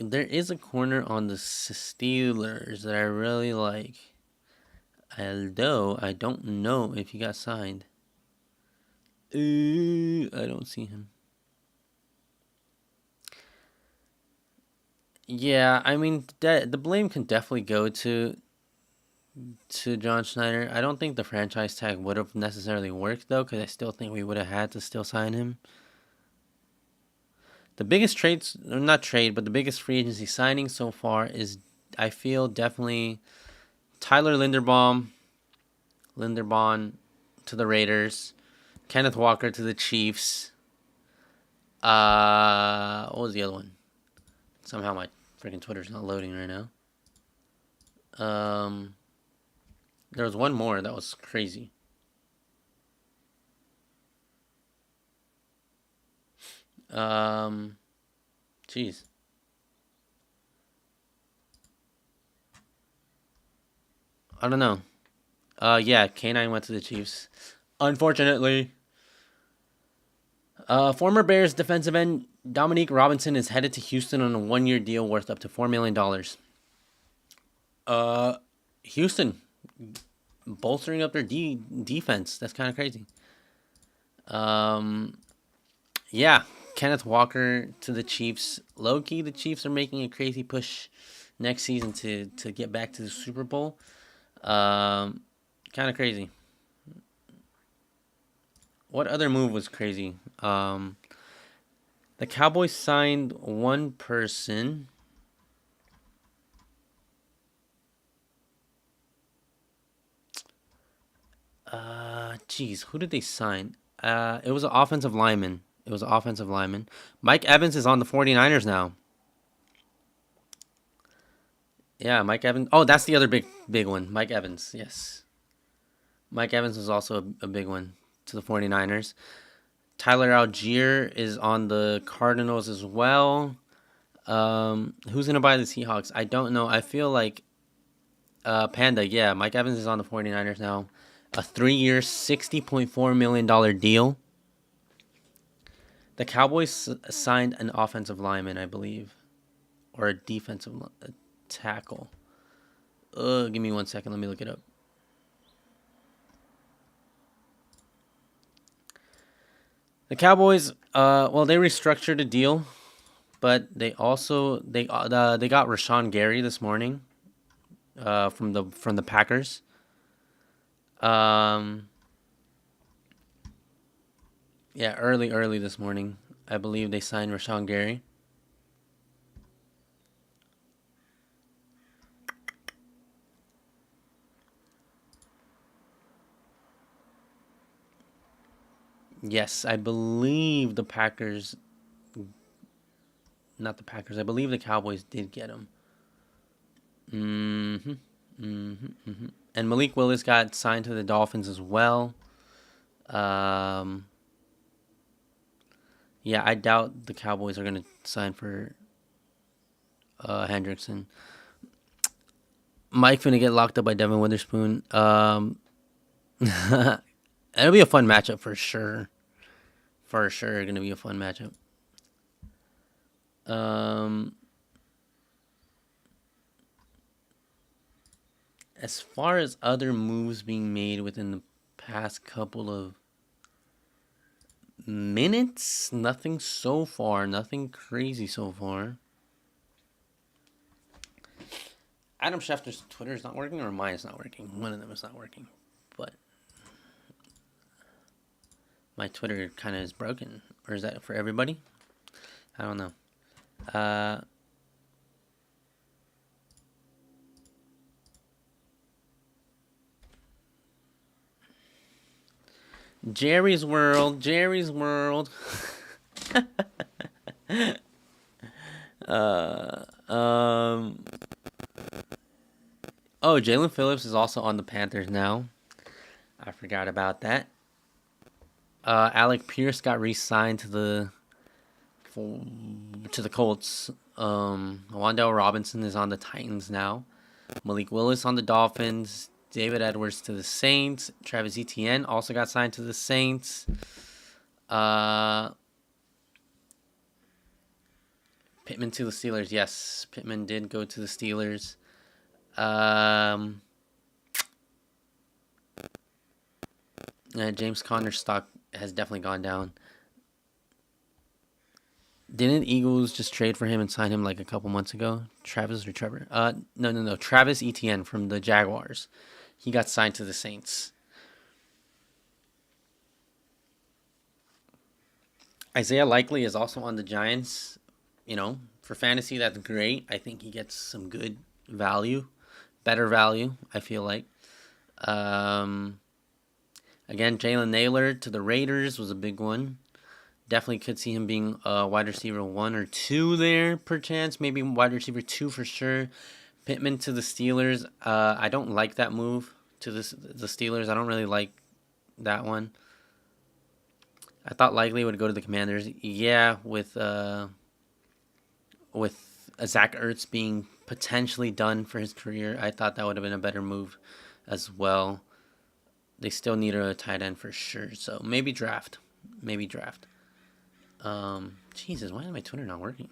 There is a corner on the Steelers that I really like. Although I don't know if he got signed. I don't see him. Yeah, I mean, the blame can definitely go to John Schneider. I don't think the franchise tag would have necessarily worked, though, because I still think we would have had to still sign him. The biggest trades, not trade, but the biggest free agency signing so far is, I feel, definitely Tyler Linderbaum to the Raiders, Kenneth Walker to the Chiefs. What was the other one? Somehow my freaking Twitter's not loading right now. There was one more that was crazy. Jeez. I don't know. Yeah, K9 went to the Chiefs. Unfortunately. Former Bears defensive end Dominique Robinson is headed to Houston on a 1-year deal worth up to $4 million. Houston bolstering up their defense. That's kind of crazy. Yeah, Kenneth Walker to the Chiefs. Low-key, the Chiefs are making a crazy push next season to get back to the Super Bowl. Kind of crazy. What other move was crazy? The Cowboys signed one person. Jeez, who did they sign? It was an offensive lineman. Mike Evans is on the 49ers now. Yeah, Mike Evans. Oh, that's the other big one. Mike Evans, yes. Mike Evans was also a big one to the 49ers. Tyler Algier is on the Cardinals as well. Who's gonna buy the Seahawks? I don't know. I feel like Panda. Yeah, Mike Evans is on the 49ers now. A 3-year, $60.4 million deal. The Cowboys signed an offensive lineman, I believe, or a defensive tackle. Give me 1 second. Let me look it up. The Cowboys, well, they restructured a deal, but they also they got Rashawn Gary this morning, from the Packers. Yeah, early this morning, I believe they signed Rashawn Gary. Yes, I believe the Packers, not the Packers. I believe the Cowboys did get him. And Malik Willis got signed to the Dolphins as well. Yeah, I doubt the Cowboys are gonna sign for Hendrickson. Mike finna get locked up by Devin Witherspoon. It'll be a fun matchup for sure. For sure, gonna be a fun matchup. As far as other moves being made within the past couple of minutes, nothing so far. Nothing crazy so far. Adam Schefter's Twitter is not working, or mine is not working. One of them is not working. But my Twitter kind of is broken. Or is that for everybody? I don't know. Jerry's World. Oh, Jalen Phillips is also on the Panthers now. I forgot about that. Alec Pierce got re-signed to the Colts. Wan'Dale Robinson is on the Titans now. Malik Willis on the Dolphins. David Edwards to the Saints. Travis Etienne also got signed to the Saints. Pittman to the Steelers. Yes, Pittman did go to the Steelers. James Conner's stock has definitely gone down. Didn't Eagles just trade for him and sign him like a couple months ago? Travis or Trevor? No. Travis Etienne from the Jaguars. He got signed to the Saints. Isaiah Likely is also on the Giants. You know, for fantasy, that's great. I think he gets some good value. Better value, I feel like. Again, Jalen Naylor to the Raiders was a big one. Definitely could see him being a wide receiver 1 or 2 there, perchance. Maybe wide receiver 2 for sure. Pittman to the Steelers. I don't like that move to the Steelers. I don't really like that one. I thought Likely would go to the Commanders. Yeah, with Zach Ertz being potentially done for his career, I thought that would have been a better move as well. They still need a tight end for sure. So maybe draft. Jesus, why is my Twitter not working?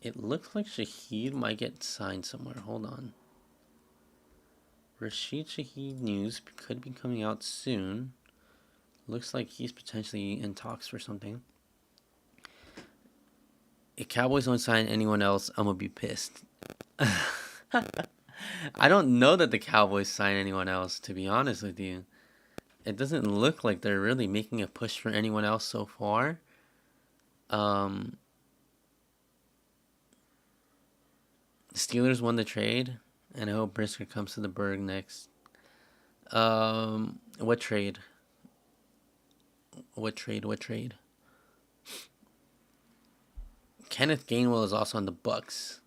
It looks like Shaheed might get signed somewhere. Hold on. Rashid Shaheed news could be coming out soon. Looks like he's potentially in talks for something. If Cowboys don't sign anyone else, I'm going to be pissed. I don't know that the Cowboys sign anyone else, to be honest with you. It doesn't look like they're really making a push for anyone else so far. The Steelers won the trade, and I hope Brisker comes to the Berg next. What trade? What trade? Kenneth Gainwell is also on the Bucks.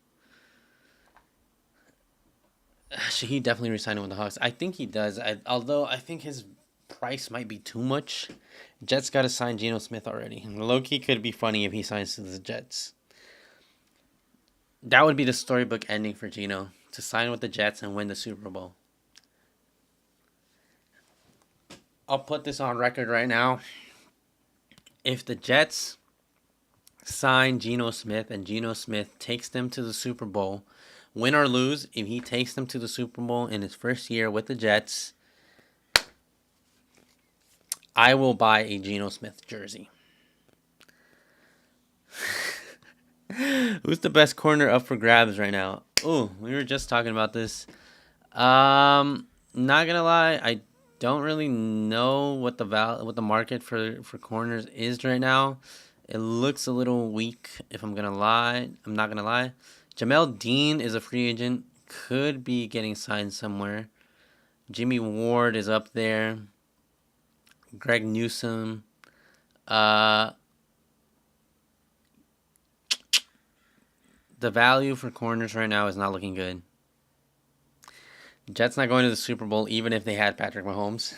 Should he definitely resign with the Hawks? I think he does. Although I think his price might be too much. Jets got to sign Geno Smith already. Loki could be funny if he signs to the Jets. That would be the storybook ending for Geno, to sign with the Jets and win the Super Bowl. I'll put this on record right now. If the Jets sign Geno Smith and Geno Smith takes them to the Super Bowl, win or lose, if he takes them to the Super Bowl in his first year with the Jets, I will buy a Geno Smith jersey. Who's the best corner up for grabs right now? Oh, we were just talking about this. Not gonna lie, I don't really know what the market for corners is right now. It looks a little weak, if I'm gonna lie. I'm not gonna lie. Jamel Dean is a free agent, could be getting signed somewhere. Jimmy Ward is up there. Greg Newsome. The value for corners right now is not looking good. Jets not going to the Super Bowl even if they had Patrick Mahomes.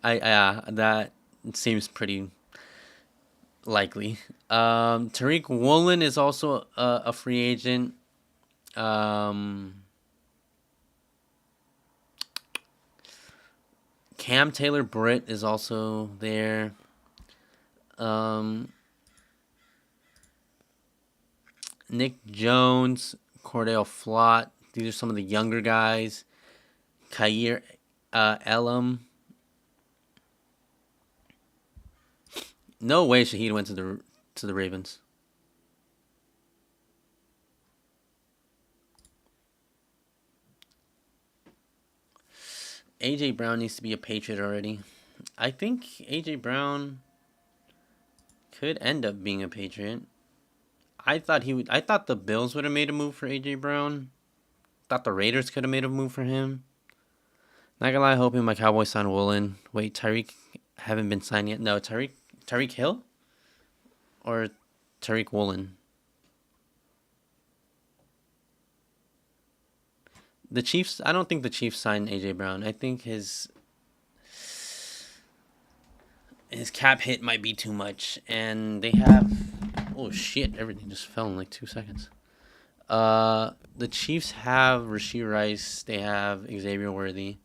That seems pretty likely. Tariq Woolen is also a free agent. Cam Taylor Britt is also there. Nick Jones, Cordell Flott. These are some of the younger guys. Kaiir Elam. No way Shaheed went to the Ravens. A.J. Brown needs to be a Patriot already. I think A.J. Brown could end up being a Patriot. I thought the Bills would have made a move for A.J. Brown. Thought the Raiders could have made a move for him. Not gonna lie, hoping my Cowboys sign Woolen. Wait, Tyreek haven't been signed yet. No, Tyreek Hill? Or Tariq Woolen? The Chiefs, I don't think the Chiefs signed A.J. Brown. I think his cap hit might be too much. And they have... Oh, shit. Everything just fell in like 2 seconds. The Chiefs have Rashee Rice. They have Xavier Worthy.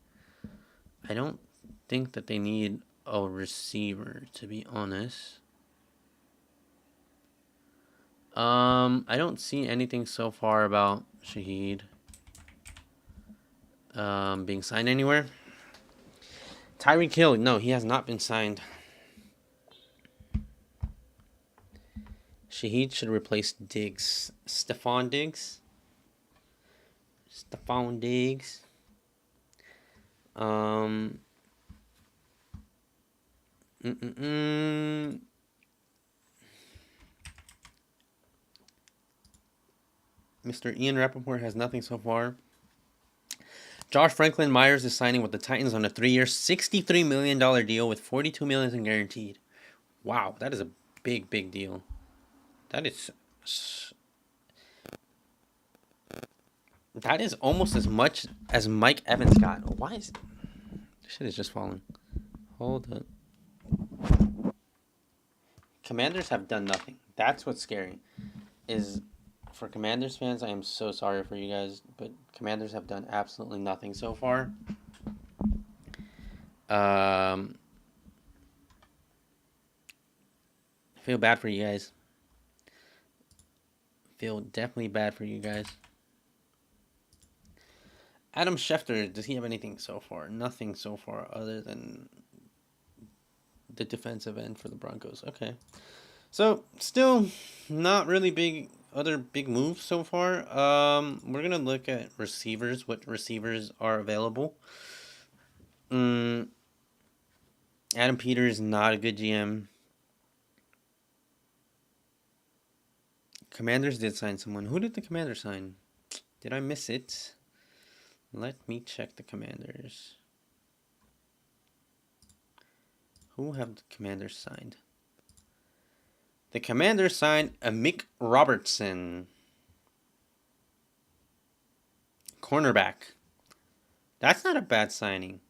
I don't think that they need a receiver, to be honest. I don't see anything so far about Shaheed being signed anywhere. Tyreek Hill, no, he has not been signed. Shaheed should replace Diggs. Stephon Diggs. Mr. Ian Rappaport has nothing so far. Josh Franklin Myers is signing with the Titans on a 3-year, $63 million deal with $42 million in guaranteed. Wow, that is a big, big deal. That is almost as much as Mike Evans got. Why is this shit is just falling? Hold up. Commanders have done nothing. That's what's scary. For Commanders fans, I am so sorry for you guys, but Commanders have done absolutely nothing so far. I feel bad for you guys. Feel definitely bad for you guys. Adam Schefter, does he have anything so far? Nothing so far other than the defensive end for the Broncos. Okay. So, still not really other big moves so far. We're going to look at receivers, what receivers are available. Adam Peters, not a good GM. Commanders did sign someone. Who did the Commanders sign? Did I miss it? Let me check the Commanders. Who have the Commanders signed? The Commanders signed Amik Robertson, cornerback. That's not a bad signing.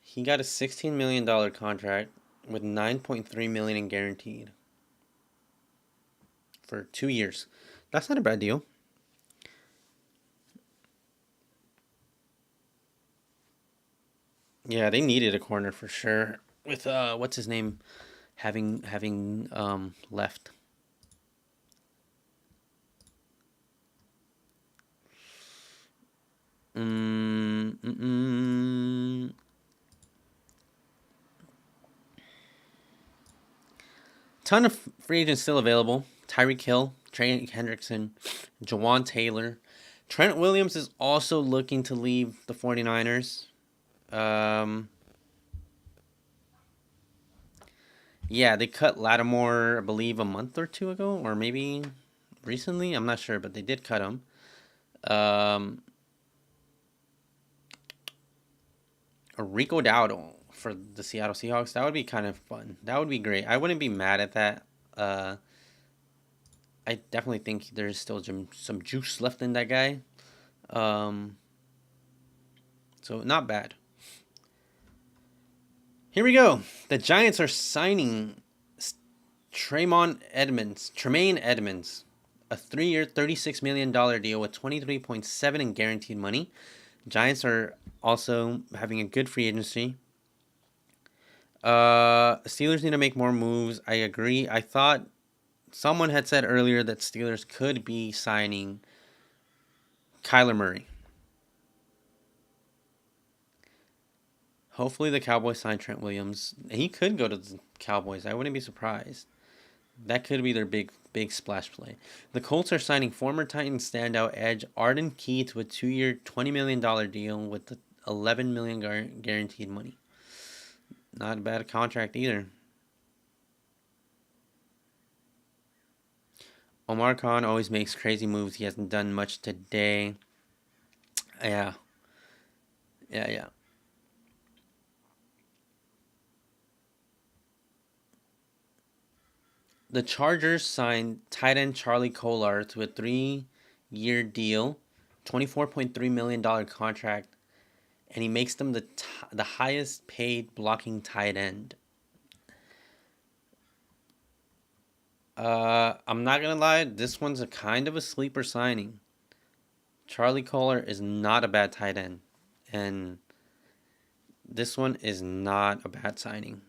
He got a $16 million contract with $9.3 million in guaranteed for 2 years. That's not a bad deal. Yeah, they needed a corner for sure. With what's his name having left. Ton of free agents still available. Tyreek Hill, Trey Hendrickson, Jawan Taylor. Trent Williams is also looking to leave the 49ers. Yeah, they cut Lattimore, I believe, a month or two ago, or maybe recently. I'm not sure, but they did cut him. Rico Dowdle for the Seattle Seahawks. That would be kind of fun. That would be great. I wouldn't be mad at that. I definitely think there's still some juice left in that guy. So not bad. Here we go. The Giants are signing Tremaine Edmunds, a 3-year, $36 million deal with $23.7 million in guaranteed money. Giants are also having a good free agency. Steelers need to make more moves. I agree. I thought someone had said earlier that Steelers could be signing Kyler Murray. Hopefully the Cowboys sign Trent Williams. He could go to the Cowboys. I wouldn't be surprised. That could be their big splash play. The Colts are signing former Titans standout edge Arden Key to a 2-year, $20 million deal with the $11 million guaranteed money. Not a bad contract either. Omar Khan always makes crazy moves. He hasn't done much today. Yeah. The Chargers signed tight end Charlie Kolar to a 3-year deal, $24.3 million contract, and he makes them the highest paid blocking tight end. I'm not gonna lie, this one's a kind of a sleeper signing. Charlie Kolar is not a bad tight end, and this one is not a bad signing.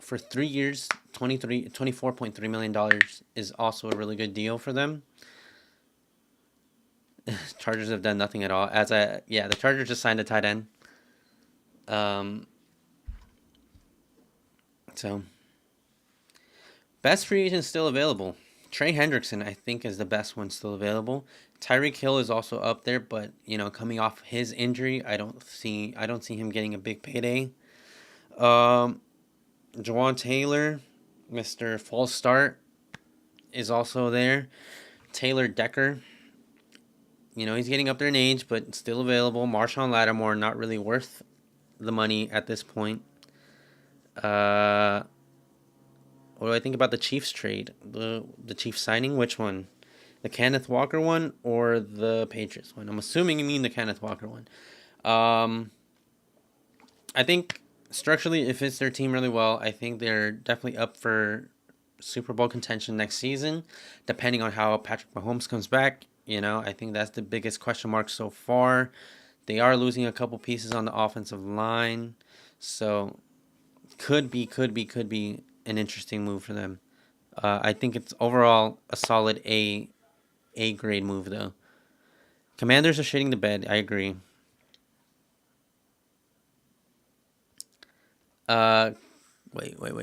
For 3 years, $24.3 million is also a really good deal for them. Chargers have done nothing at all. The Chargers just signed a tight end. So, best free agent still available. Trey Hendrickson, I think, is the best one still available. Tyreek Hill is also up there, but coming off his injury, I don't see him getting a big payday. Jawan Taylor, Mr. False Start, is also there. Taylor Decker, he's getting up there in age, but still available. Marshawn Lattimore, not really worth the money at this point. What do I think about the Chiefs trade? The Chiefs signing? Which one? The Kenneth Walker one or the Patriots one? I'm assuming you mean the Kenneth Walker one. I think structurally it fits their team really well. I think they're definitely up for Super Bowl contention next season, depending on how Patrick Mahomes comes back. I think that's the biggest question mark so far. They are losing a couple pieces on the offensive line, so could be an interesting move for them. I think it's overall a solid A grade move though. Commanders are shitting the bed. I agree. Wait.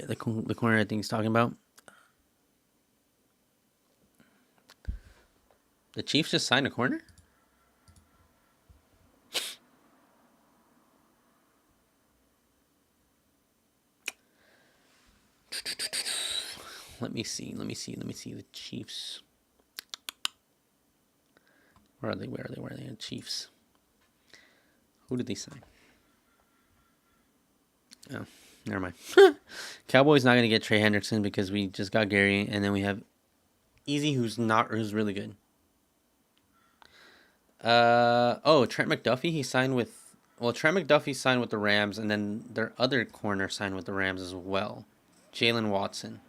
The corner I think he's talking about. The Chiefs just signed a corner? Let me see. The Chiefs. Where are they? The Chiefs. Who did they sign? Oh. never mind. Cowboys not gonna get Trey Hendrickson because we just got Gary, and then we have Easy, who's really good. Trent McDuffie. He signed with. Well, Trent McDuffie signed with the Rams, and then their other corner signed with the Rams as well, Jalen Watson.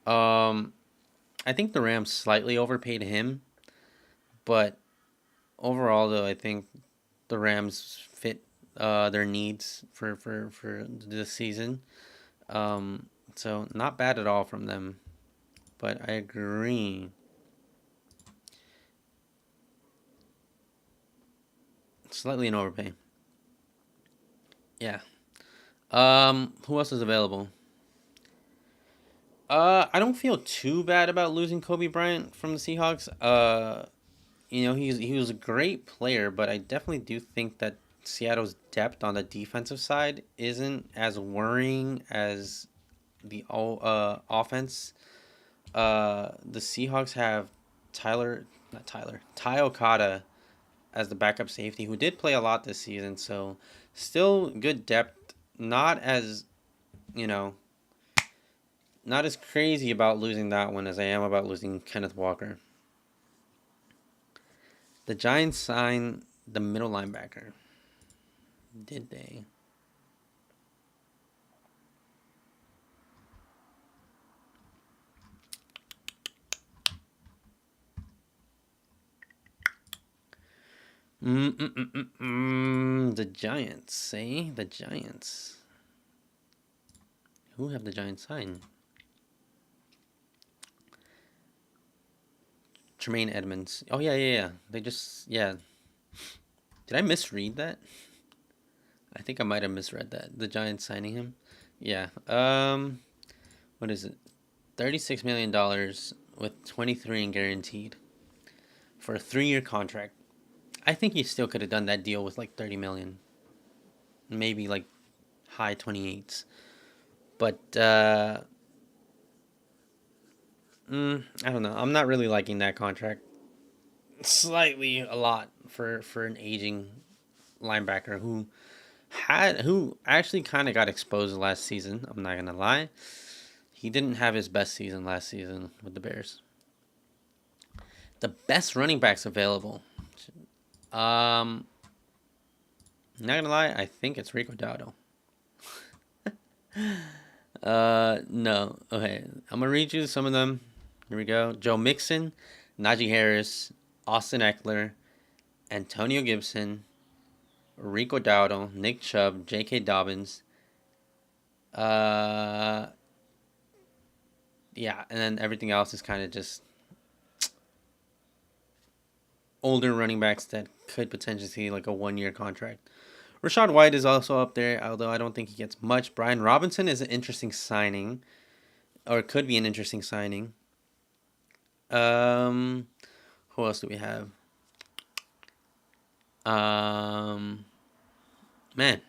I think the Rams slightly overpaid him, but overall, though, I think the Rams fit their needs for this season. So not bad at all from them, but I agree. Slightly an overpay. Yeah. Who else is available? I don't feel too bad about losing Kobe Bryant from the Seahawks. He was a great player, but I definitely do think that Seattle's depth on the defensive side isn't as worrying as the offense. The Seahawks have Ty Okada as the backup safety, who did play a lot this season. So still good depth. Not as, you know, not as crazy about losing that one as I am about losing Kenneth Walker. The Giants signed the middle linebacker. Did they? The Giants, say the Giants. Who have the Giants signed? Tremaine Edmonds. Oh yeah. They just Did I misread that? I think I might have misread that. The Giants signing him. Yeah. What is it? $36 million with 23 guaranteed for a 3-year contract. I think you still could have done that deal with like 30 million, maybe like high 28s. But I don't know. I'm not really liking that contract. Slightly a lot for an aging linebacker who actually kind of got exposed last season. I'm not gonna lie. He didn't have his best season last season with the Bears. The best running backs available. Not gonna lie, I think it's Rico Dowdle. No. Okay, I'm gonna read you some of them. Here we go. Joe Mixon, Najee Harris, Austin Eckler, Antonio Gibson, Rico Dowdle, Nick Chubb, J.K. Dobbins. Yeah, and then everything else is kind of just older running backs that could potentially see like a 1-year contract. Rachaad White is also up there, although I don't think he gets much. Brian Robinson is an interesting signing, or could be an interesting signing. Who else do we have? Man,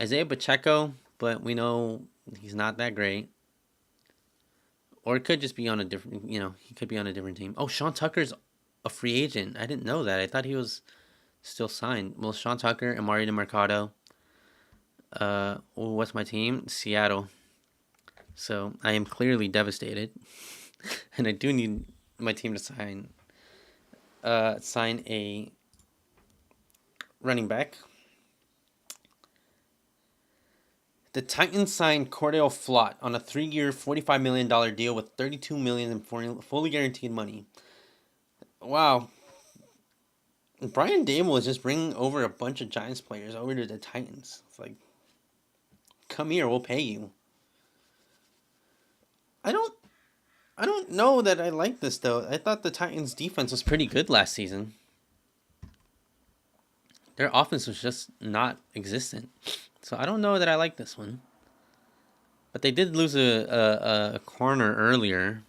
Isaiah Pacheco, but we know he's not that great. Or it could just be on a different, he could be on a different team. Oh, Sean Tucker's a free agent. I didn't know that. I thought he was still signed. Well, Sean Tucker, Amari DeMarcado. What's my team? Seattle. So I am clearly devastated, and I do need my team to sign a running back. The Titans signed Cordell Flott on a 3-year, $45 million deal with $32 million in fully guaranteed money. Wow. Brian Dable is just bringing over a bunch of Giants players over to the Titans. It's like, come here, we'll pay you. I don't know that I like this though. I thought the Titans defense was pretty good last season. Their offense was just not existent. So I don't know that I like this one. But they did lose a corner earlier.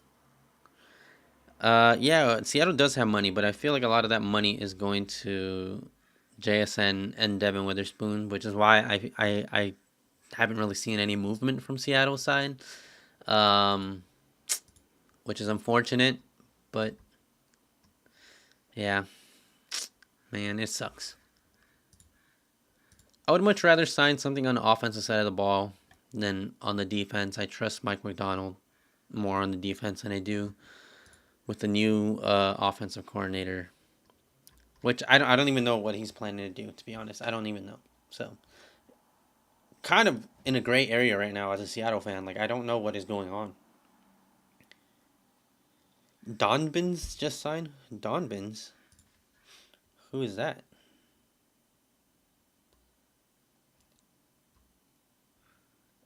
Seattle does have money, but I feel like a lot of that money is going to JSN and Devin Witherspoon, which is why I haven't really seen any movement from Seattle's side, which is unfortunate. But yeah, man, it sucks. I would much rather sign something on the offensive side of the ball than on the defense. I trust Mike Macdonald more on the defense than I do with the new offensive coordinator, which I don't even know what he's planning to do. To be honest, I don't even know. So kind of in a gray area right now as a Seattle fan. Like I don't know what is going on. Donbins just signed. Donbins, who is that?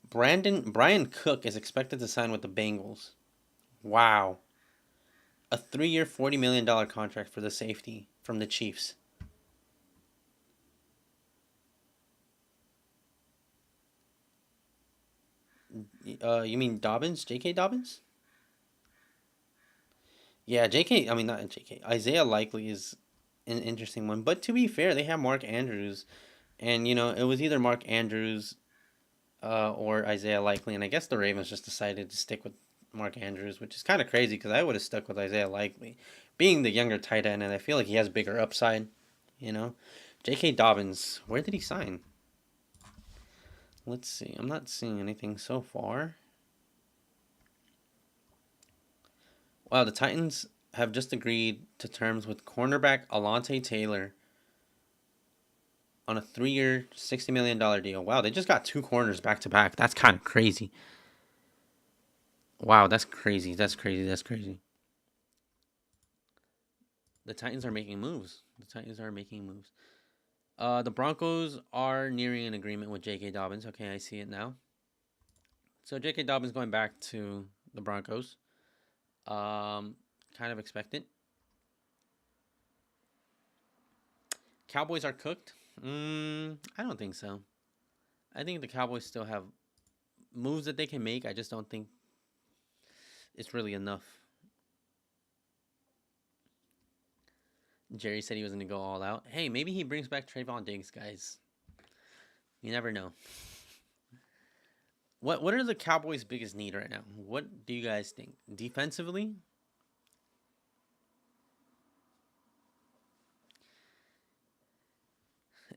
Brian Cook is expected to sign with the Bengals. Wow, a 3-year, $40 million contract for the safety from the Chiefs. You mean Dobbins? J.K. Dobbins? Yeah, J.K. I mean not J.K. Isaiah Likely is an interesting one, but to be fair, they have Mark Andrews, and it was either Mark Andrews or Isaiah Likely, and I guess the Ravens just decided to stick with Mark Andrews, which is kind of crazy because I would have stuck with Isaiah Likely, being the younger tight end, and I feel like he has bigger upside. You know, J.K. Dobbins, where did he sign? Let's see. I'm not seeing anything so far. Wow, the Titans have just agreed to terms with cornerback Alontae Taylor on a 3-year, $60 million deal. Wow, they just got two corners back to back. That's kind of crazy. Wow, that's crazy. That's crazy. That's crazy. The Titans are making moves. The Titans are making moves. The Broncos are nearing an agreement with J.K. Dobbins. Okay, I see it now. So J.K. Dobbins going back to the Broncos. Kind of expected. Cowboys are cooked. I don't think so. I think the Cowboys still have moves that they can make. I just don't think it's really enough. Jerry said he was going to go all out. Hey, maybe he brings back Trayvon Diggs, guys. You never know. What are the Cowboys' biggest need right now? What do you guys think? Defensively?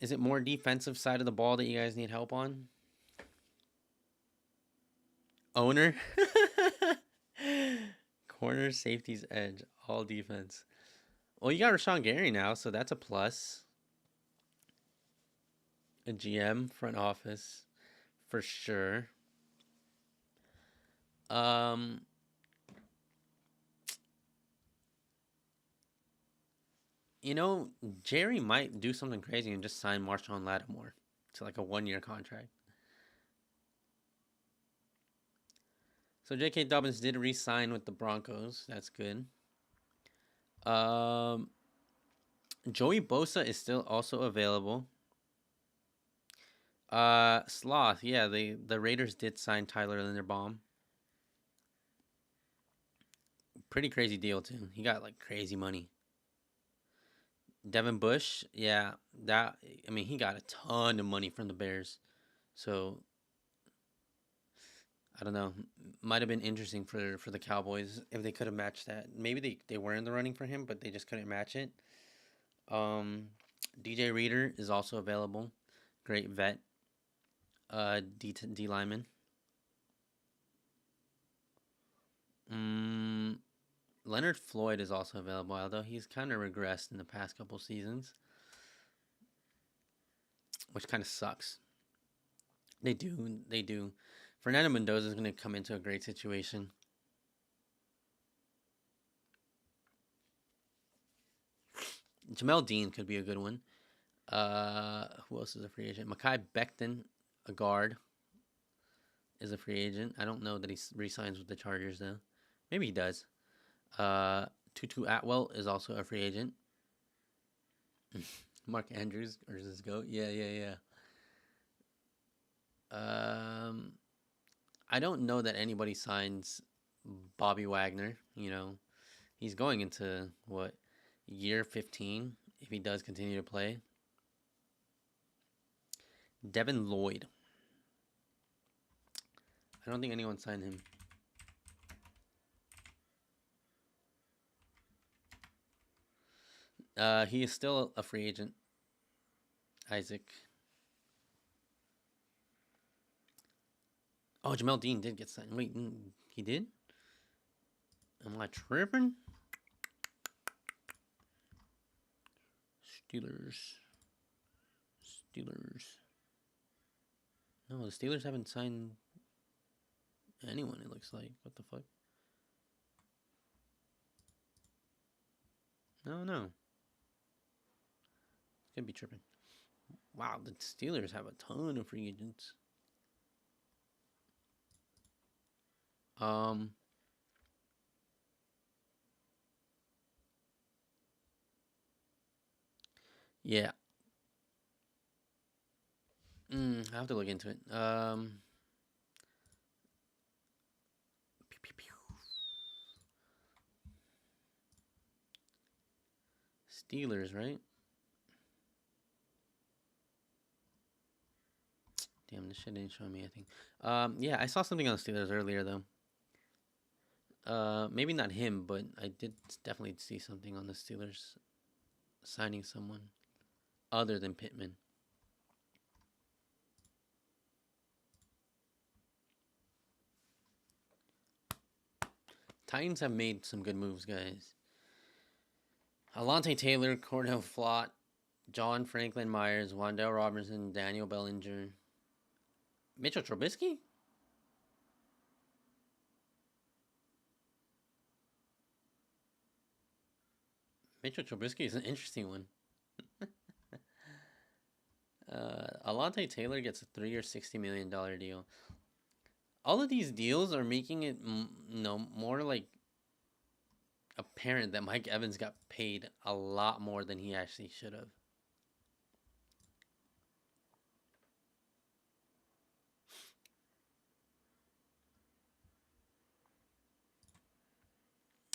Is it more defensive side of the ball that you guys need help on? Owner? Corner, safeties, edge, all defense. Well, you got Rashawn Gary now, so that's a plus. A GM, front office, for sure. Um, Jerry might do something crazy and just sign Marshawn Lattimore to like a 1-year contract. So J.K. Dobbins did re-sign with the Broncos. That's good. Um, Joey Bosa is still also available. Sloth, yeah, the Raiders did sign Tyler Linderbaum. Pretty crazy deal too. He got like crazy money. Devin Bush, yeah, he got a ton of money from the Bears. So I don't know. Might have been interesting for the Cowboys if they could have matched that. Maybe they were in the running for him, but they just couldn't match it. DJ Reader is also available. Great vet. D lineman. Leonard Floyd is also available, although he's kind of regressed in the past couple seasons, which kind of sucks. They do. Fernando Mendoza is going to come into a great situation. Jamel Dean could be a good one. Who else is a free agent? Mekhi Becton, a guard, is a free agent. I don't know that he re-signs with the Chargers though. Maybe he does. Tutu Atwell is also a free agent. Mark Andrews or this goat? Yeah. I don't know that anybody signs Bobby Wagner. He's going into what, year 15 if he does continue to play. Devin Lloyd. I don't think anyone signed him. He is still a free agent. Isaac. Oh, Jamel Dean did get signed. Wait, he did? Am I tripping? Steelers. No, the Steelers haven't signed anyone, it looks like. What the fuck? No. Could be tripping. Wow, the Steelers have a ton of free agents. Yeah. I have to look into it. Steelers, right? Damn, this shit ain't showing me anything. Yeah, I saw something on the Steelers earlier though. Maybe not him, but I did definitely see something on the Steelers signing someone other than Pittman. Titans have made some good moves, guys. Alontae Taylor, Cordell Flott, John Franklin Myers, Wan'Dale Robinson, Daniel Bellinger, Mitchell Trubisky? Mitchell Trubisky is an interesting one. Alontae Taylor gets a 3-year, $60 million deal. All of these deals are making it more like apparent that Mike Evans got paid a lot more than he actually should have.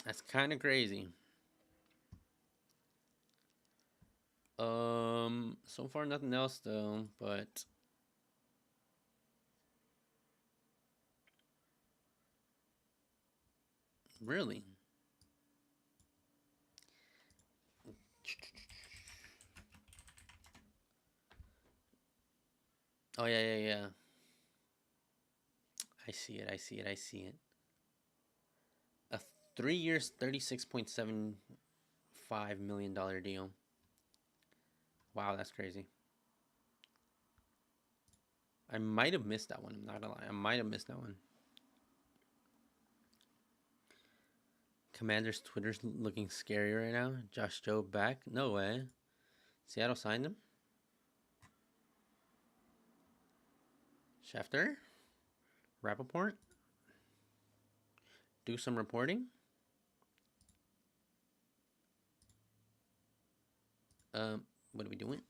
That's kind of crazy. So far nothing else though, but really. Oh yeah. I see it. A 3 years, $36.75 million deal. Wow, that's crazy. I might have missed that one. I'm not gonna lie. I might have missed that one. Commander's Twitter's looking scary right now. Josh Jobe back? No way. Seattle signed him? Schefter? Rappaport? Do some reporting? What are we doing?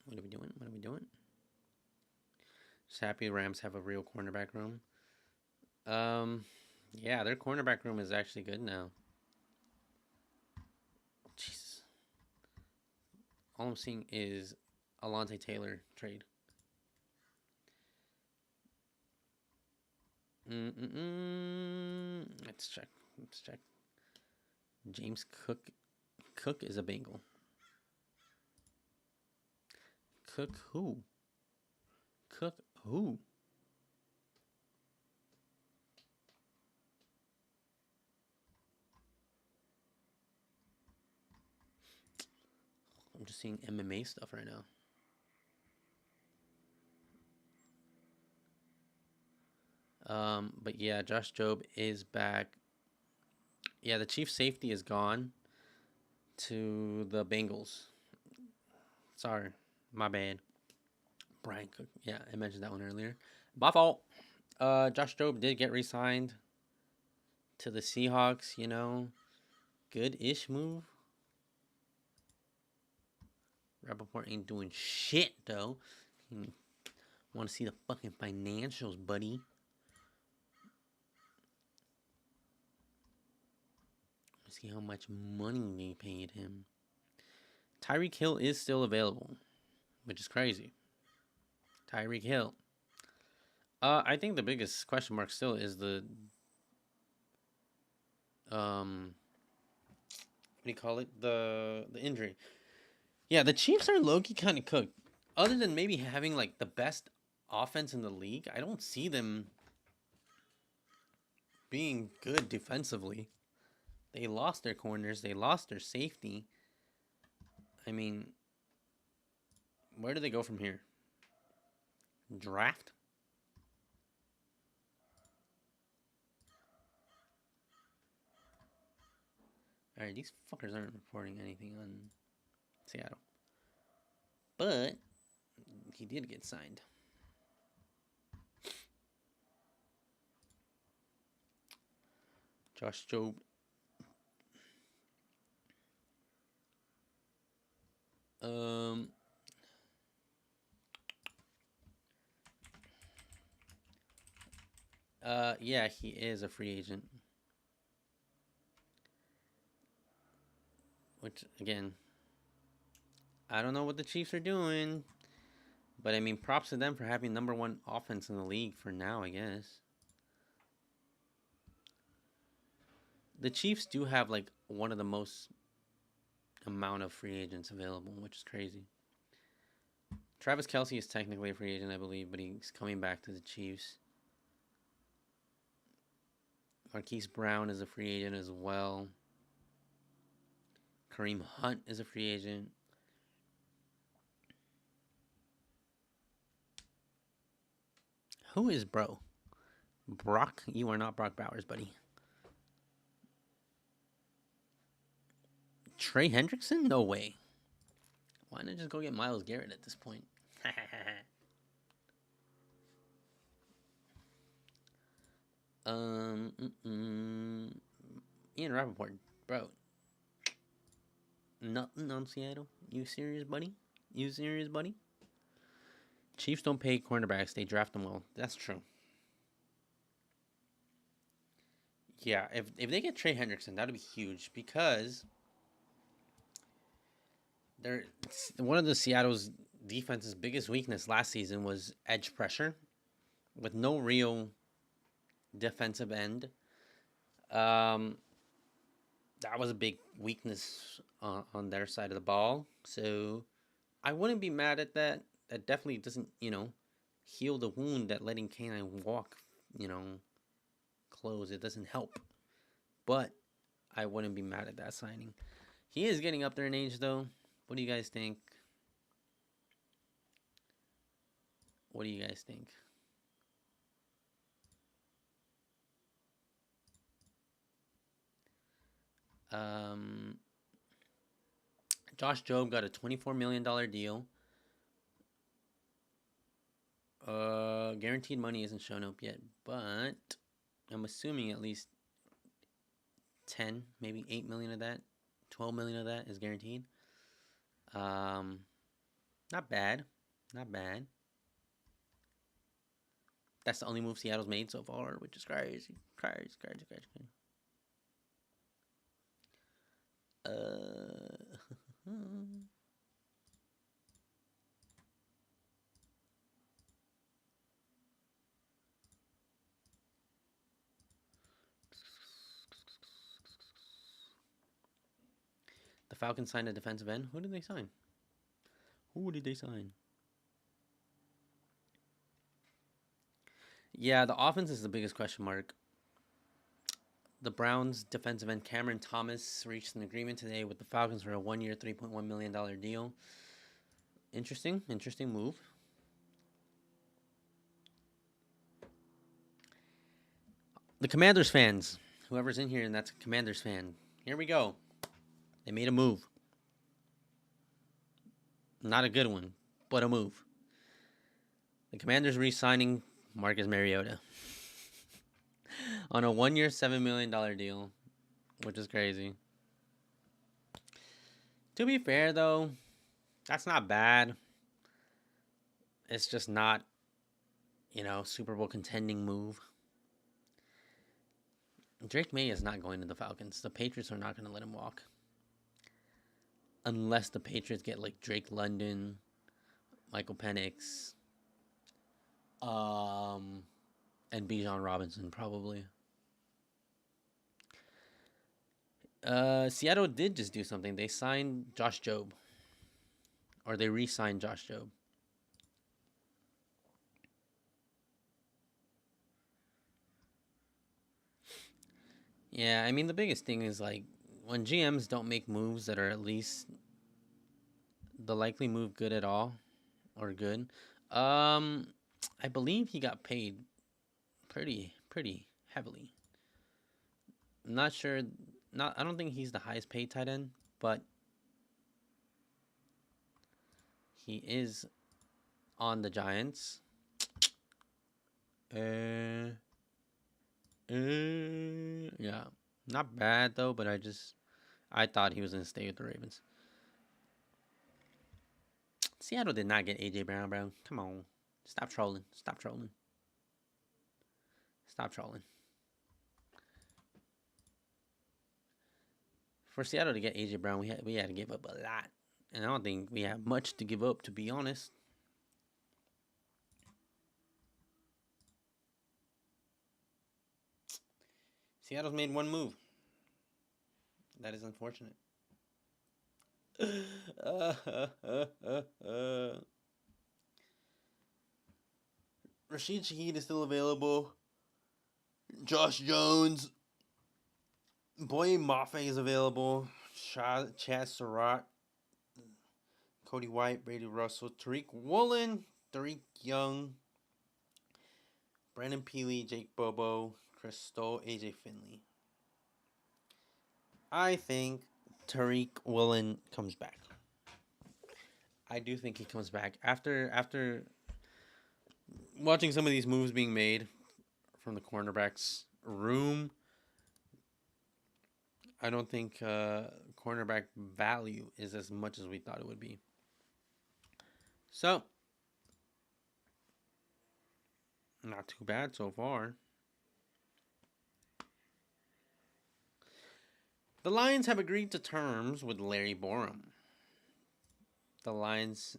Just happy Rams have a real cornerback room. Yeah, their cornerback room is actually good now. Jesus. All I'm seeing is Alontae Taylor trade. Let's check. James Cook. Cook is a Bengal. Cook who? I'm just seeing MMA stuff right now. But yeah, Josh Jobe is back. Yeah, the chief safety is gone to the Bengals. Sorry, my bad. Brian Cook. Yeah, I mentioned that one earlier. My fault. Josh Jobe did get re-signed to the Seahawks. Good-ish move. Rappaport ain't doing shit though. Want to see the fucking financials, buddy? See how much money they paid him. Tyreek Hill is still available, which is crazy. Tyreek Hill. I think the biggest question mark still is the what do you call it? The injury. Yeah, the Chiefs are low-key kind of cooked. Other than maybe having like the best offense in the league, I don't see them being good defensively. They lost their corners. They lost their safety. I mean, where do they go from here? Draft? Alright, these fuckers aren't reporting anything on Seattle. But he did get signed. Josh Jobe. Yeah, he is a free agent. Which, again, I don't know what the Chiefs are doing. But, I mean, props to them for having #1 offense in the league for now, I guess. The Chiefs do have, like, one of the most amount of free agents available, which is crazy. Travis Kelce is technically a free agent, I believe, but he's coming back to the Chiefs. Marquise Brown is a free agent as well. Kareem Hunt is a free agent. Who is bro? Brock? You are not Brock Bowers, buddy. Trey Hendrickson? No way. Why not just go get Myles Garrett at this point? Ian Rappaport, bro. Nothing on Seattle. You serious, buddy? You serious, buddy? Chiefs don't pay cornerbacks. They draft them well. That's true. Yeah, if they get Trey Hendrickson, that would be huge because they're one of the Seattle's defense's biggest weakness last season was edge pressure, with no real defensive end. That was a big weakness on their side of the ball. So I wouldn't be mad at that. That definitely doesn't, heal the wound that letting K9 walk, close. It doesn't help. But I wouldn't be mad at that signing. He is getting up there in age, though. What do you guys think? What do you guys think? Josh Jobe got a $24 million deal. Guaranteed money isn't shown up yet, but I'm assuming at least 10, maybe 8 million of that, 12 million of that is guaranteed. Not bad. Not bad. That's the only move Seattle's made so far, which is crazy. Crazy. The Falcons signed a defensive end. Who did they sign? Yeah, the offense is the biggest question mark. The Browns defensive end Cameron Thomas reached an agreement today with the Falcons for a 1-year, $3.1 million deal. Interesting move. The Commanders fans, whoever's in here and that's a Commanders fan, here we go. They made a move. Not a good one, but a move. The Commanders re-signing Marcus Mariota on a 1-year, $7 million deal, which is crazy. To be fair, though, that's not bad. It's just not, Super Bowl contending move. Drake May is not going to the Falcons. The Patriots are not going to let him walk. Unless the Patriots get, like, Drake London, Michael Penix, and Bijan Robinson, probably. Seattle did just do something. They signed Josh Jobe. Or they re-signed Josh Jobe. Yeah, I mean the biggest thing is like when GMs don't make moves that are at least the likely move good at all or good. Um, I believe he got paid pretty heavily. I'm not sure. Not I don't think he's the highest paid tight end, but he is on the Giants. Uh, yeah, not bad though. But I thought he was gonna stay with the Ravens. Seattle did not get AJ Brown, bro. Come on, stop trolling. Stop trolling. Stop trolling. For Seattle to get AJ Brown, we had to give up a lot, and I don't think we have much to give up, to be honest. Seattle's made one move. That is unfortunate. Rashid Shaheed is still available. Josh Jones. Boye Mafe is available. Chad Surratt. Cody White. Brady Russell. Tariq Woolen. Tariq Young. Brandon Peely. Jake Bobo. Chris Stoll. AJ Finley. I think Tariq Woolen comes back. I do think he comes back after watching some of these moves being made from the cornerbacks room. I don't think cornerback value is as much as we thought it would be. So, not too bad so far. The Lions have agreed to terms with Larry Borom. The Lions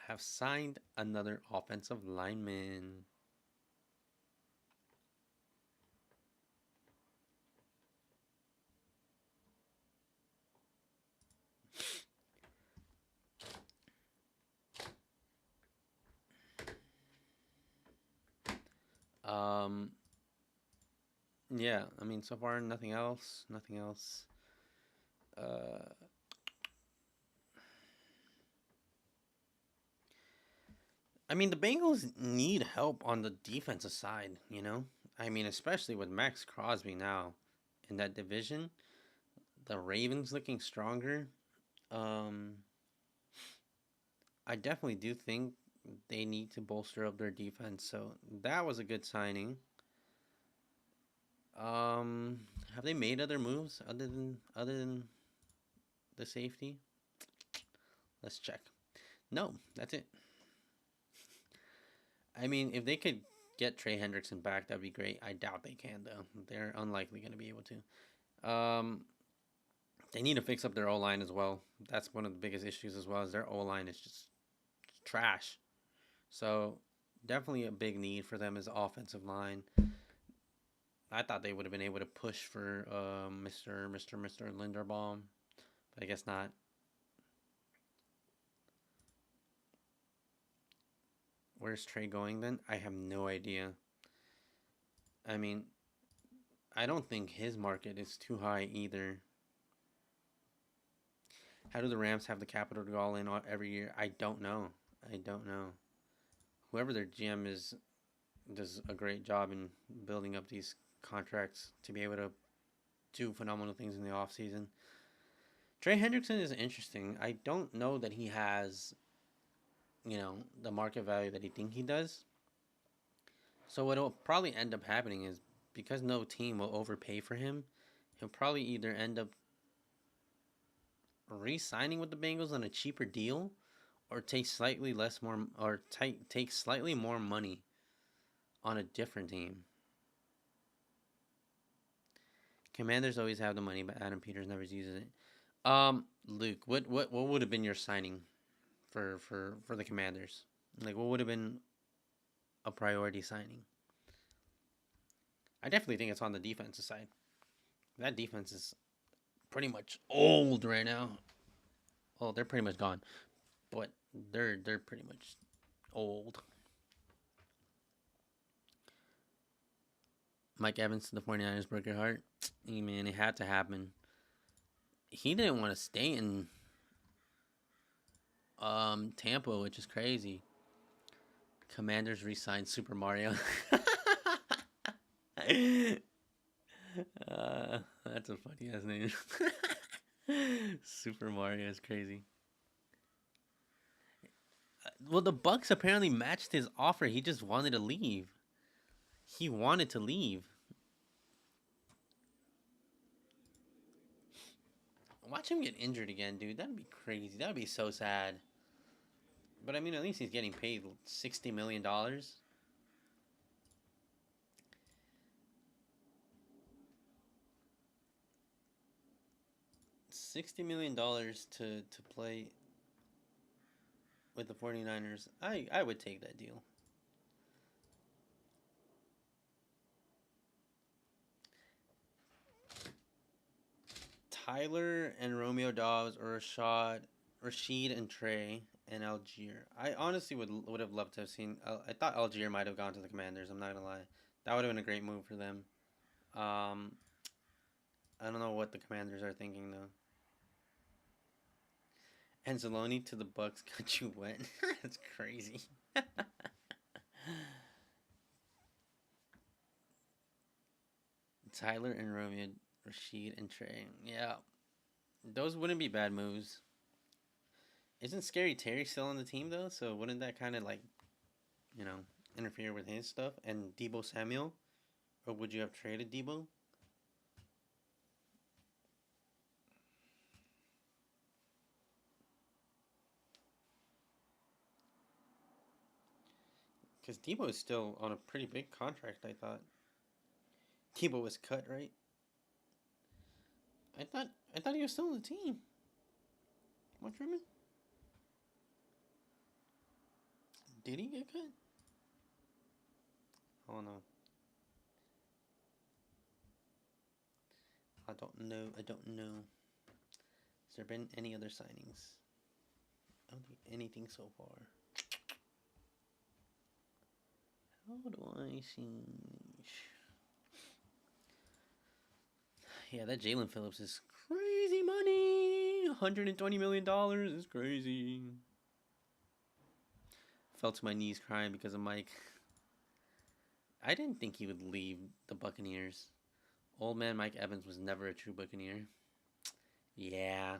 have signed another offensive lineman. Um, yeah, I mean, so far nothing else. Nothing else. I mean, the Bengals need help on the defensive side, you know? I mean, especially with Max Crosby now in that division. The Ravens looking stronger. Um, I definitely do think they need to bolster up their defense. So that was a good signing. Have they made other moves other than the safety? Let's check. No, that's it. I mean, if they could get Trey Hendrickson back, that'd be great. I doubt they can though. They're unlikely going to be able to. Um, they need to fix up their O line as well. That's one of the biggest issues as well. As their O line is just trash. So definitely a big need for them is offensive line. I thought they would have been able to push for Mr. Linderbaum, but I guess not. Where's Trey going then? I have no idea. I mean, I don't think his market is too high either. How do the Rams have the capital to go all in every year? I don't know. I don't know. Whoever their GM is does a great job in building up these contracts to be able to do phenomenal things in the offseason. Trey Hendrickson is interesting. I don't know that he has, the market value that he think he does. So what'll probably end up happening is because no team will overpay for him, he'll probably either end up re-signing with the Bengals on a cheaper deal, or take slightly less more, or take slightly more money on a different team. Commanders always have the money, but Adam Peters never uses it. Luke, what would have been your signing for the Commanders? Like, what would have been a priority signing? I definitely think it's on the defensive side. That defense is pretty much old right now. Well, they're pretty much gone, but they're pretty much old. Mike Evans to the 49ers broke your heart. Hey, man, it had to happen. He didn't want to stay in Tampa, which is crazy. Commanders re-signed Super Mario. That's a funny ass name. Super Mario is crazy. Well, the Bucks apparently matched his offer. He just wanted to leave. He wanted to leave. Watch him get injured again, dude. That'd be crazy. That'd be so sad. But I mean, at least he's getting paid $60 million. $60 million to play with the 49ers. I would take that deal. Tyler and Romeo Dobbs, or Rashid and Trey and Algier. I honestly would have loved to have seen. I thought Algier might have gone to the Commanders. I'm not gonna lie. That would have been a great move for them. Um, I don't know what the Commanders are thinking though. Anzalone to the Bucks got you wet. That's crazy. Tyler and Romeo, Rashid and Trey. Yeah, those wouldn't be bad moves. Isn't Scary Terry still on the team though? So wouldn't that kind of like, you know, interfere with his stuff? And Debo Samuel, or would you have traded Debo? Because Debo is still on a pretty big contract. I thought Debo was cut, right? I thought he was still on the team. What, Truman? Did he get cut? Oh no. I don't know. I don't know. Has there been any other signings? I don't think anything so far. How do I see? Yeah, that Jalen Phillips is crazy money. $120 million is crazy. Fell to my knees crying because of Mike. I didn't think he would leave the Buccaneers. Old man Mike Evans was never a true Buccaneer. Yeah,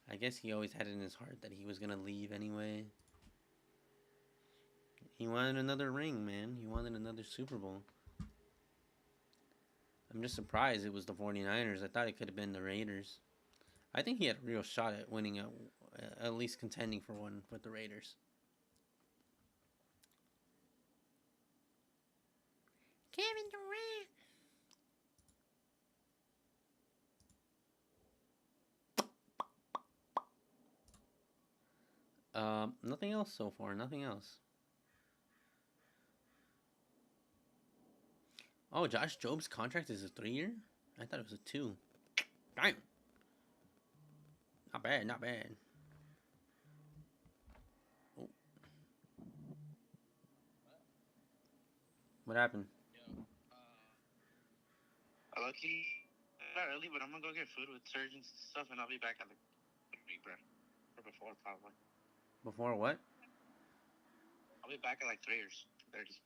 I guess he always had it in his heart that he was going to leave anyway. He wanted another ring, man. He wanted another Super Bowl. I'm just surprised it was the 49ers. I thought it could have been the Raiders. I think he had a real shot at winning, at least contending for one with the Raiders. Kevin Durant. Nothing else so far. Nothing else. Oh, Josh Job's contract is a 3-year? I thought it was a 2. Damn. Not bad, not bad. Oh, what happened? Lucky, not early, but I'm gonna go get food with surgeons and stuff, and I'll be back at the week, bro. Or before, probably. Before what? I'll be back at like 3 or 30.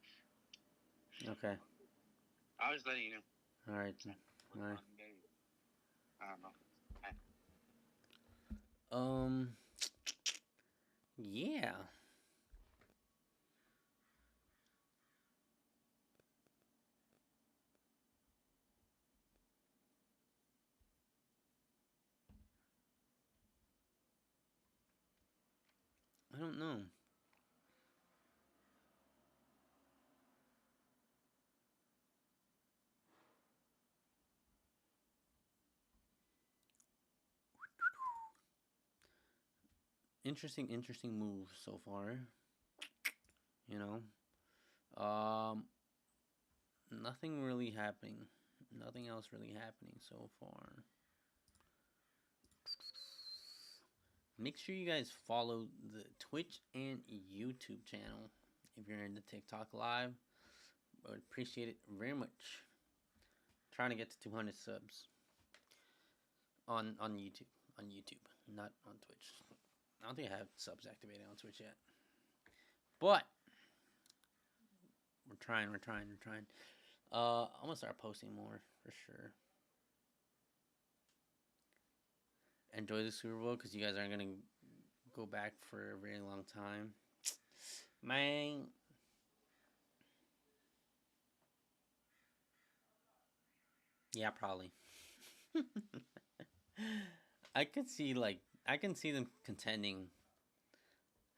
Okay. I was letting you know. Alright. Alright. I don't know. Um, yeah. I don't know. Interesting move so far. You know. Nothing really happening. Nothing else really happening so far. Make sure you guys follow the Twitch and YouTube channel if you're in the TikTok live. I would appreciate it very much. Try trying to get to 200 subs on YouTube. On YouTube, not on Twitch. I don't think I have subs activated on Twitch yet. But we're trying. I'm gonna start posting more for sure. Enjoy the Super Bowl because you guys aren't gonna go back for a very long time. Man. Yeah, probably. I can see them contending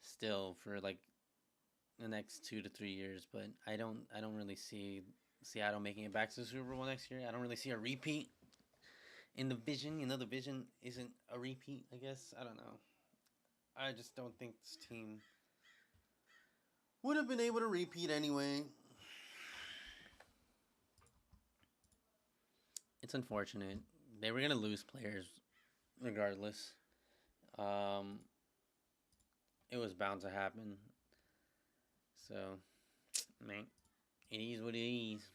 still for like the next 2 to 3 years, but I don't really see Seattle making it back to the Super Bowl next year. I don't really see a repeat in the vision. You know, the vision isn't a repeat, I guess. I don't know. I just don't think this team would have been able to repeat anyway. It's unfortunate. They were gonna lose players regardless. It was bound to happen. So, man, it is what it is.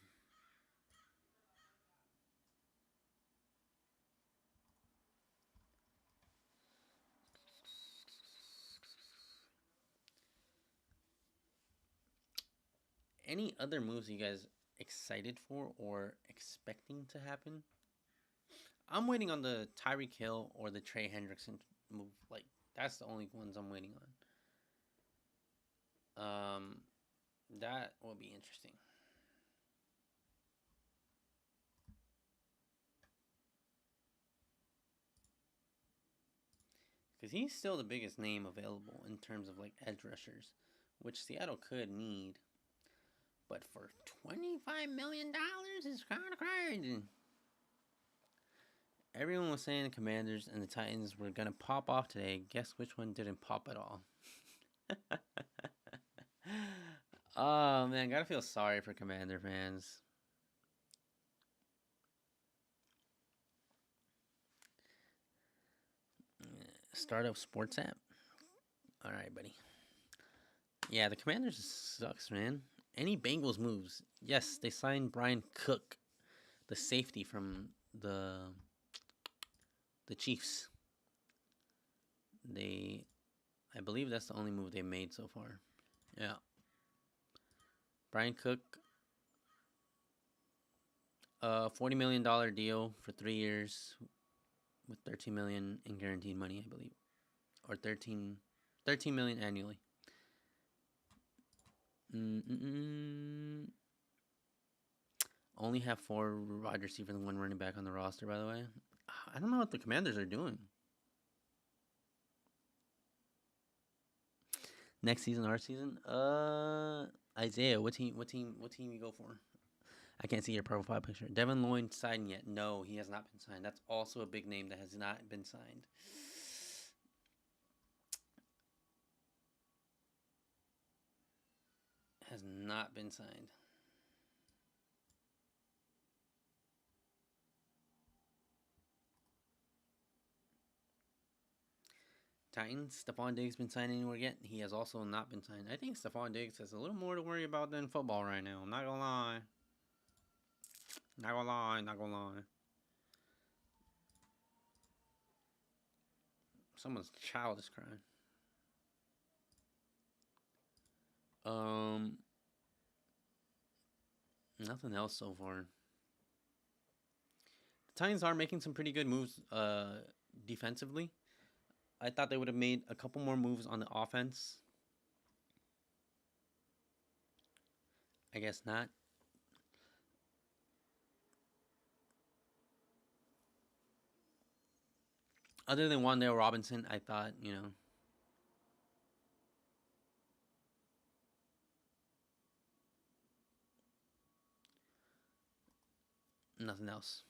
Any other moves you guys excited for or expecting to happen? I'm waiting on the Tyreek Hill or the Trey Hendrickson move. Like, that's the only ones I'm waiting on. That will be interesting. Because he's still the biggest name available in terms of like edge rushers, which Seattle could need. But for $25 million, it's kind of crazy. Everyone was saying the Commanders and the Titans were going to pop off today. Guess which one didn't pop at all? Oh, man. Gotta feel sorry for Commander fans. Startup sports app. All right, buddy. Yeah, the Commanders sucks, man. Any Bengals moves? Yes, they signed Brian Cook, the safety from the Chiefs. I believe that's the only move they made so far. Yeah. Brian Cook, $40 million deal for 3 years with $13 million in guaranteed money, I believe. Or $13 million annually. Only have 4 wide receivers and 1 running back on the roster, by the way. I don't know what the Commanders are doing. Next season, our season? Isaiah, what team you go for? I can't see your profile picture. Devin Lloyd signed yet? No, he has not been signed. That's also a big name that has not been signed. Has not been signed. Titans, Stephon Diggs been signed anywhere yet? He has also not been signed. I think Stephon Diggs has a little more to worry about than football right now. I'm not gonna lie. Not gonna lie. Someone's child is crying. Nothing else so far. The Titans are making some pretty good moves defensively. I thought they would have made a couple more moves on the offense. I guess not. Other than Wan'Dale Robinson, I thought, nothing else.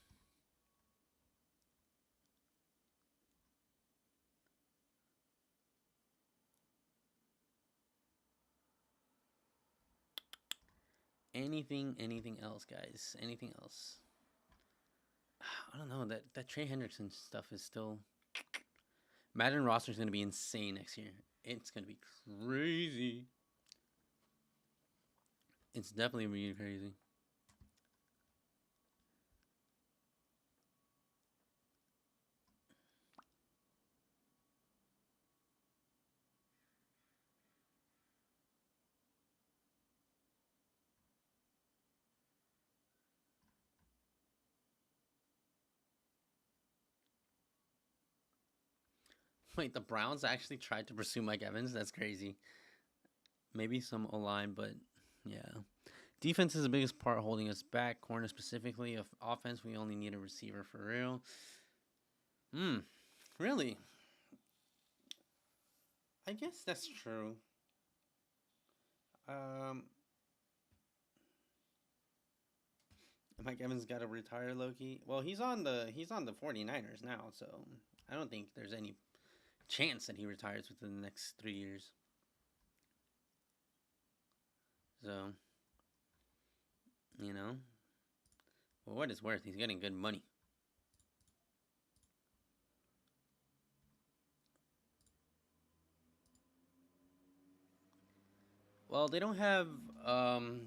Anything else, guys? Anything else? I don't know. That Trey Hendrickson stuff is still... Madden roster is going to be insane next year. It's going to be crazy. It's definitely really crazy. Wait, the Browns actually tried to pursue Mike Evans? That's crazy. Maybe some O-line, but yeah. Defense is the biggest part holding us back. Corner specifically. Of offense, we only need a receiver for real. Really? I guess that's true. Um, Mike Evans got to retire, Loki. Well, he's on the 49ers now, so I don't think there's any chance that he retires within the next 3 years. So, you know, well, what it's worth, he's getting good money. Well, they don't have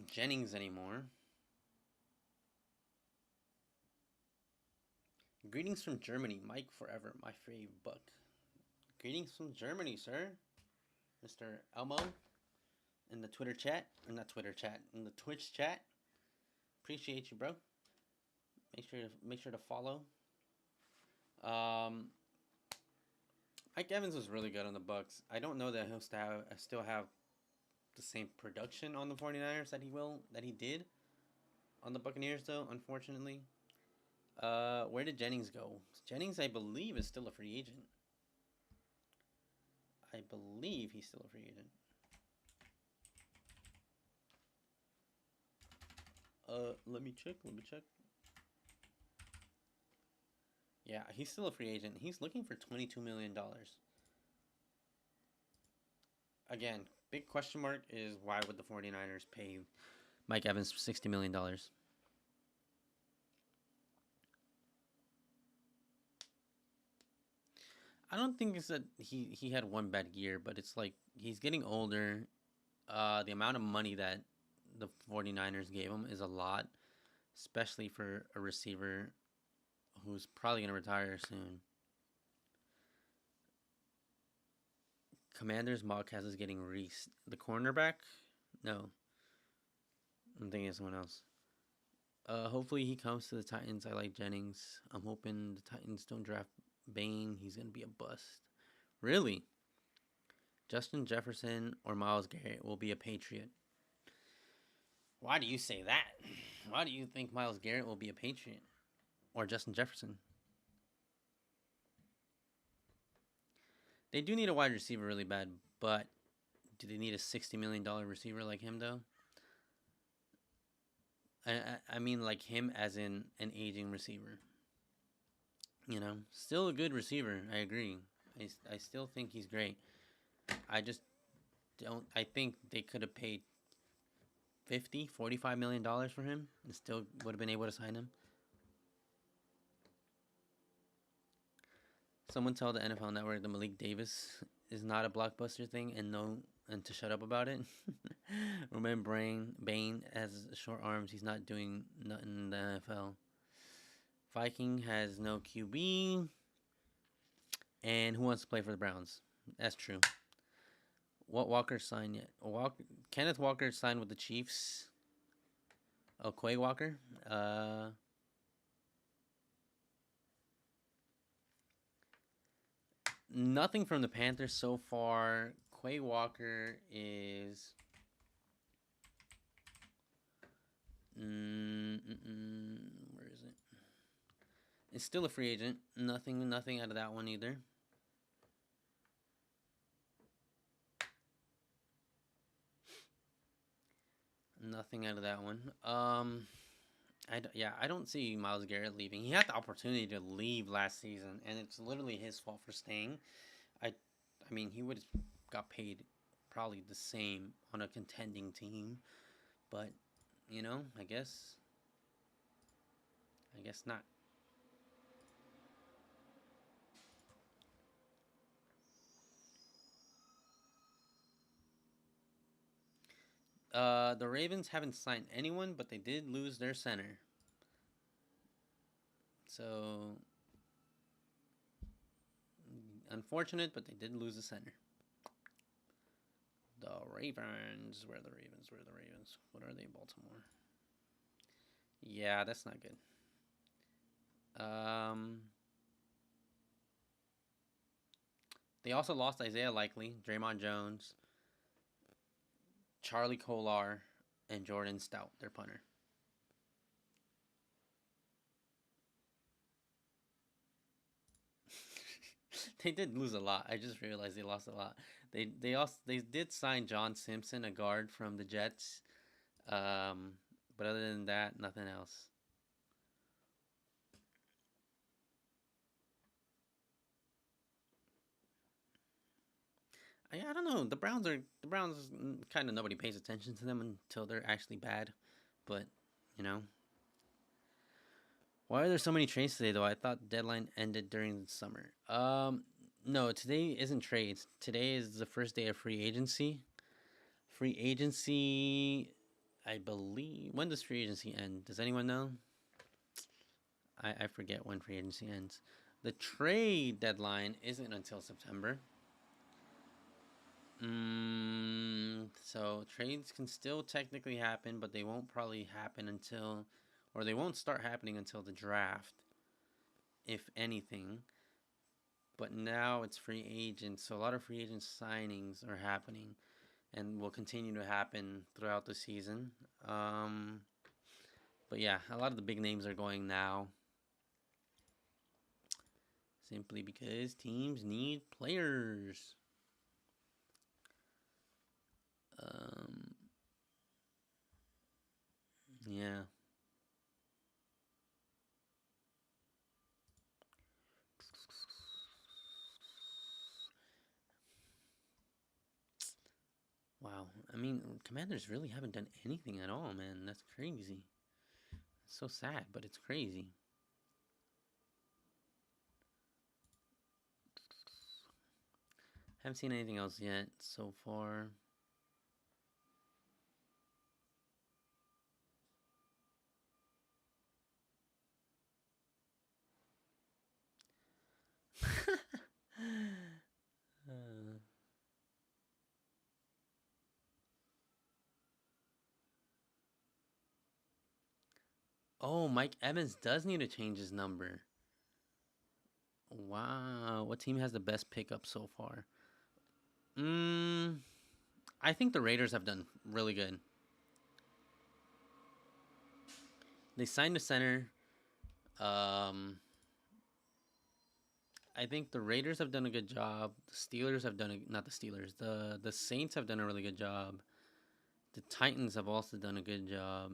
Jennings anymore. Greetings from Germany, Mike forever, my fave book. Greetings from Germany, sir. Mr. Elmo in the Twitter chat, or not Twitter chat, in the Twitch chat. Appreciate you, bro. Make sure to follow. Mike Evans was really good on the Bucks. I don't know that he'll still have the same production on the 49ers that he did on the Buccaneers, though, unfortunately. Where did Jennings go? Jennings, I believe, is still a free agent. I believe he's still a free agent. Let me check. Yeah, he's still a free agent. He's looking for $22 million. Again, big question mark is why would the 49ers pay Mike Evans $60 million? I don't think it's that he had one bad year, but it's like he's getting older. The amount of money that the 49ers gave him is a lot, especially for a receiver who's probably going to retire soon. Commanders Modcast is getting Reese. The cornerback? No. I'm thinking of someone else. Hopefully he comes to the Titans. I like Jennings. I'm hoping the Titans don't draft Bane. He's going to be a bust. Really? Justin Jefferson or Myles Garrett will be a Patriot. Why do you say that? Why do you think Myles Garrett will be a Patriot? Or Justin Jefferson? They do need a wide receiver really bad, but do they need a $60 million receiver like him, though? I mean like him as in an aging receiver. You know, still a good receiver. I agree. I still think he's great. I just don't. I think they could have paid $45 million for him and still would have been able to sign him. Someone tell the NFL Network that Malik Davis is not a blockbuster thing and to shut up about it. Remember, Bane has short arms. He's not doing nothing in the NFL. Viking has no QB. And who wants to play for the Browns? That's true. What Walker signed yet? Kenneth Walker signed with the Chiefs. Oh, Quay Walker. Nothing from the Panthers so far. Quay Walker is where is it? It's still a free agent. Nothing out of that one either. Nothing out of that one. I don't see Myles Garrett leaving. He had the opportunity to leave last season, and it's literally his fault for staying. I mean, he would have got paid probably the same on a contending team, but you know, I guess not. The Ravens haven't signed anyone, but they did lose their center. So, unfortunate, but they did lose the center. The Ravens. Where are the Ravens? What are they, Baltimore? Yeah, that's not good. They also lost Isaiah Likely, Draymond Jones, Charlie Kolar, and Jordan Stout, their punter. They did lose a lot. I just realized they lost a lot. They did sign John Simpson, a guard from the Jets. But other than that, nothing else. I don't know. The Browns kind of nobody pays attention to them until they're actually bad. But you know, why are there so many trades today though? I thought the deadline ended during the summer. No, today isn't trades. Today is the first day of free agency. Free agency, I believe. When does free agency end? Does anyone know? I forget when free agency ends. The trade deadline isn't until September. So trades can still technically happen, but they won't probably happen until, or they won't start happening until the draft, if anything. But now it's free agents, so a lot of free agent signings are happening, and will continue to happen throughout the season. But yeah, a lot of the big names are going now, simply because teams need players. Um, yeah. Wow. I mean, Commanders really haven't done anything at all, man. That's crazy. It's so sad, but it's crazy. Haven't seen anything else yet so far. uh, oh, Mike Evans does need to change his number. Wow. What team has the best pickup so far? I think the Raiders have done really good. They signed a center. Um, I think the Raiders have done a good job. The Steelers have not the Steelers. The Saints have done a really good job. The Titans have also done a good job.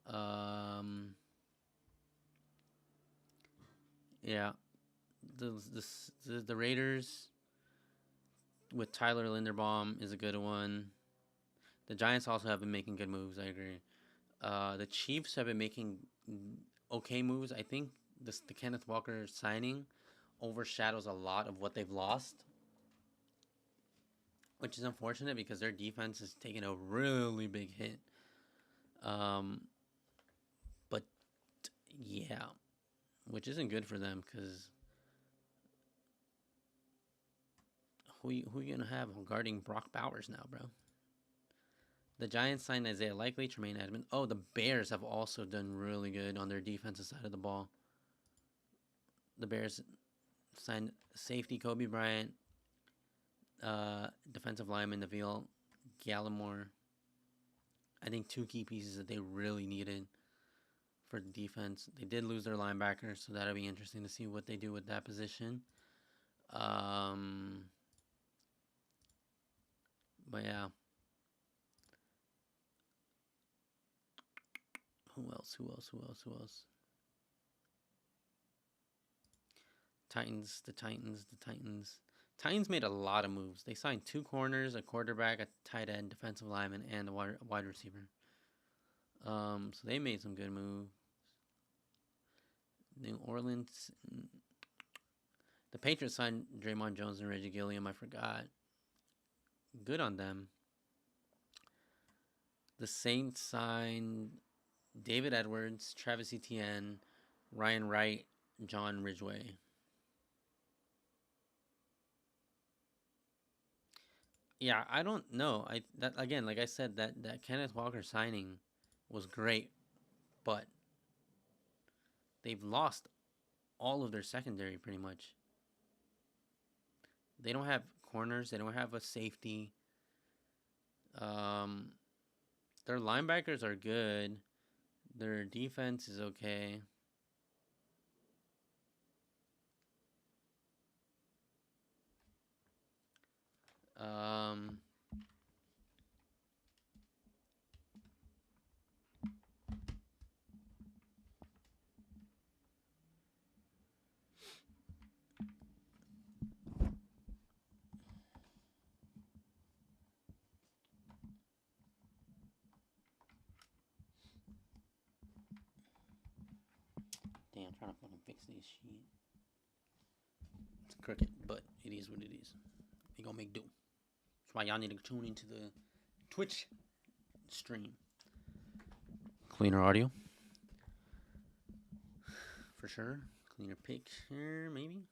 Um, yeah, the Raiders with Tyler Linderbaum is a good one. The Giants also have been making good moves. I agree. The Chiefs have been making okay moves. I think the Kenneth Walker signing overshadows a lot of what they've lost, which is unfortunate because their defense is taking a really big hit. Um, but yeah, which isn't good for them because who you gonna have guarding Brock Bowers now, bro? The Giants signed Isaiah Likely, Tremaine Edmonds. Oh, the Bears have also done really good on their defensive side of the ball. The Bears signed safety Kobe Bryant, defensive lineman Neville Gallimore. I think two key pieces that they really needed for the defense. They did lose their linebacker, so that'll be interesting to see what they do with that position. But yeah. Who else? The Titans. Titans made a lot of moves. They signed two corners, a quarterback, a tight end, defensive lineman, and a wide receiver. So they made some good moves. New Orleans. The Patriots signed Draymond Jones and Reggie Gilliam. I forgot. Good on them. The Saints signed David Edwards, Travis Etienne, Ryan Wright, John Ridgeway. Yeah, I don't know. That again, like I said, that Kenneth Walker signing was great, but they've lost all of their secondary pretty much. They don't have corners. They don't have a safety. Um, their linebackers are good. Their defense is okay. Um, damn, I'm trying to fucking fix this shit. It's crooked, but it is what it is. We gonna make do. That's why y'all need to tune into the Twitch stream. Cleaner audio. For sure. Cleaner picture, maybe.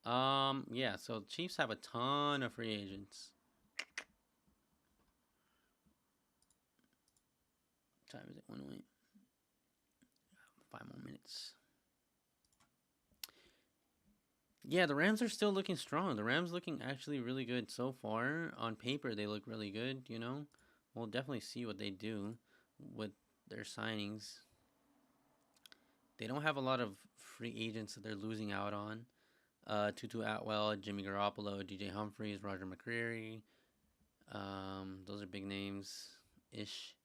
Yeah, so Chiefs have a ton of free agents. What time is it? 1:08. 5 more minutes. Yeah, the Rams are still looking strong. The Rams looking actually really good so far. On paper, they look really good, you know? We'll definitely see what they do with their signings. They don't have a lot of free agents that they're losing out on. Tutu Atwell, Jimmy Garoppolo, DJ Humphries, Roger McCreary. Those are big names ish.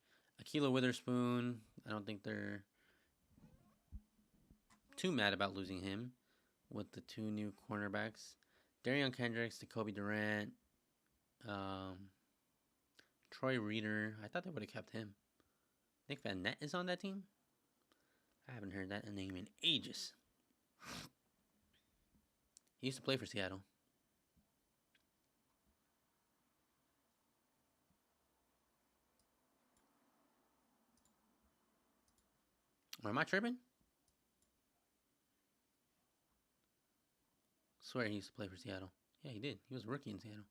Akila Witherspoon. I don't think they're too mad about losing him with the two new cornerbacks. Darion Kendricks, Jacoby Durant, Troy Reader. I thought they would have kept him. Nick Van Nett is on that team? I haven't heard that name in ages. He used to play for Seattle. Or am I tripping? Swear he used to play for Seattle. Yeah, he did. He was a rookie in Seattle.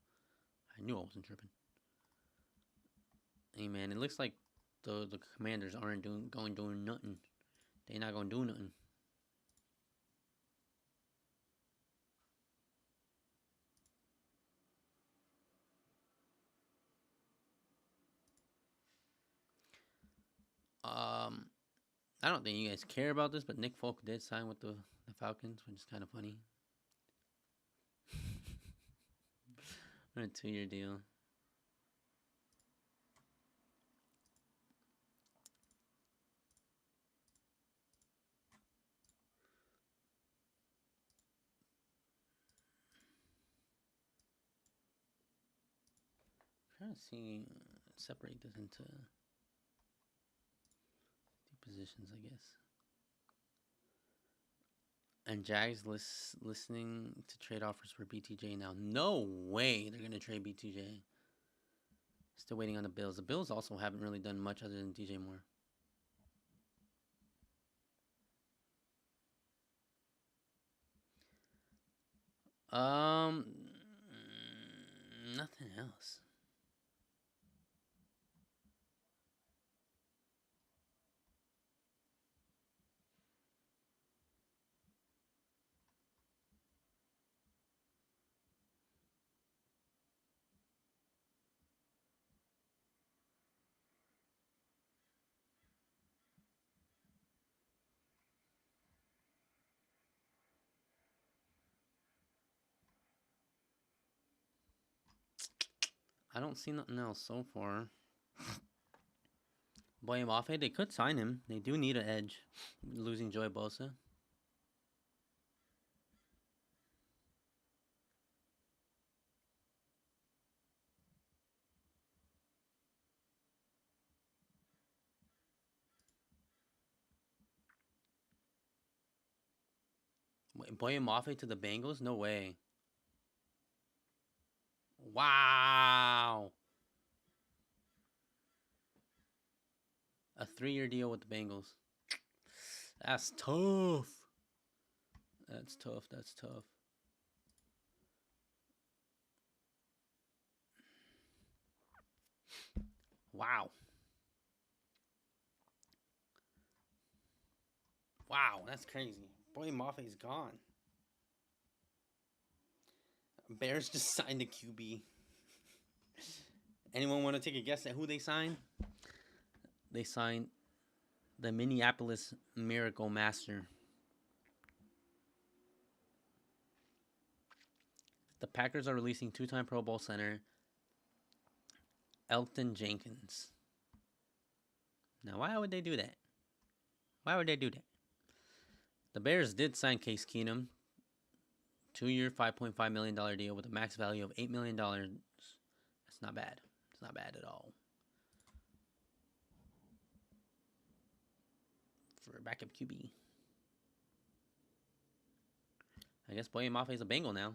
I knew I wasn't tripping. Hey man, it looks like the Commanders aren't doing nothing. They not gonna do nothing. I don't think you guys care about this, but Nick Folk did sign with the Falcons, which is kind of funny. On a 2-year deal. I'm trying to see, separate this into positions, I guess. And Jags listening to trade offers for BTJ now. No way they're going to trade BTJ. Still waiting on the Bills. The Bills also haven't really done much other than DJ Moore. Nothing else. I don't see nothing else so far. Boye Mafe, they could sign him. They do need an edge, losing Joey Bosa. Boye Mafe to the Bengals? No way. Wow. A 3-year deal with the Bengals. That's tough. That's tough. That's tough. Wow. Wow, that's crazy. Boye Mafe's gone. Bears just signed a QB. Anyone want to take a guess at who they signed? They signed the Minneapolis Miracle Master. The Packers are releasing two-time Pro Bowl center Elgton Jenkins. Now, why would they do that? Why would they do that? The Bears did sign Case Keenum, 2-year, $5.5 million deal with a max value of $8 million. That's not bad. It's not bad at all. For a backup QB. I guess Boye Mafe is a Bengal now.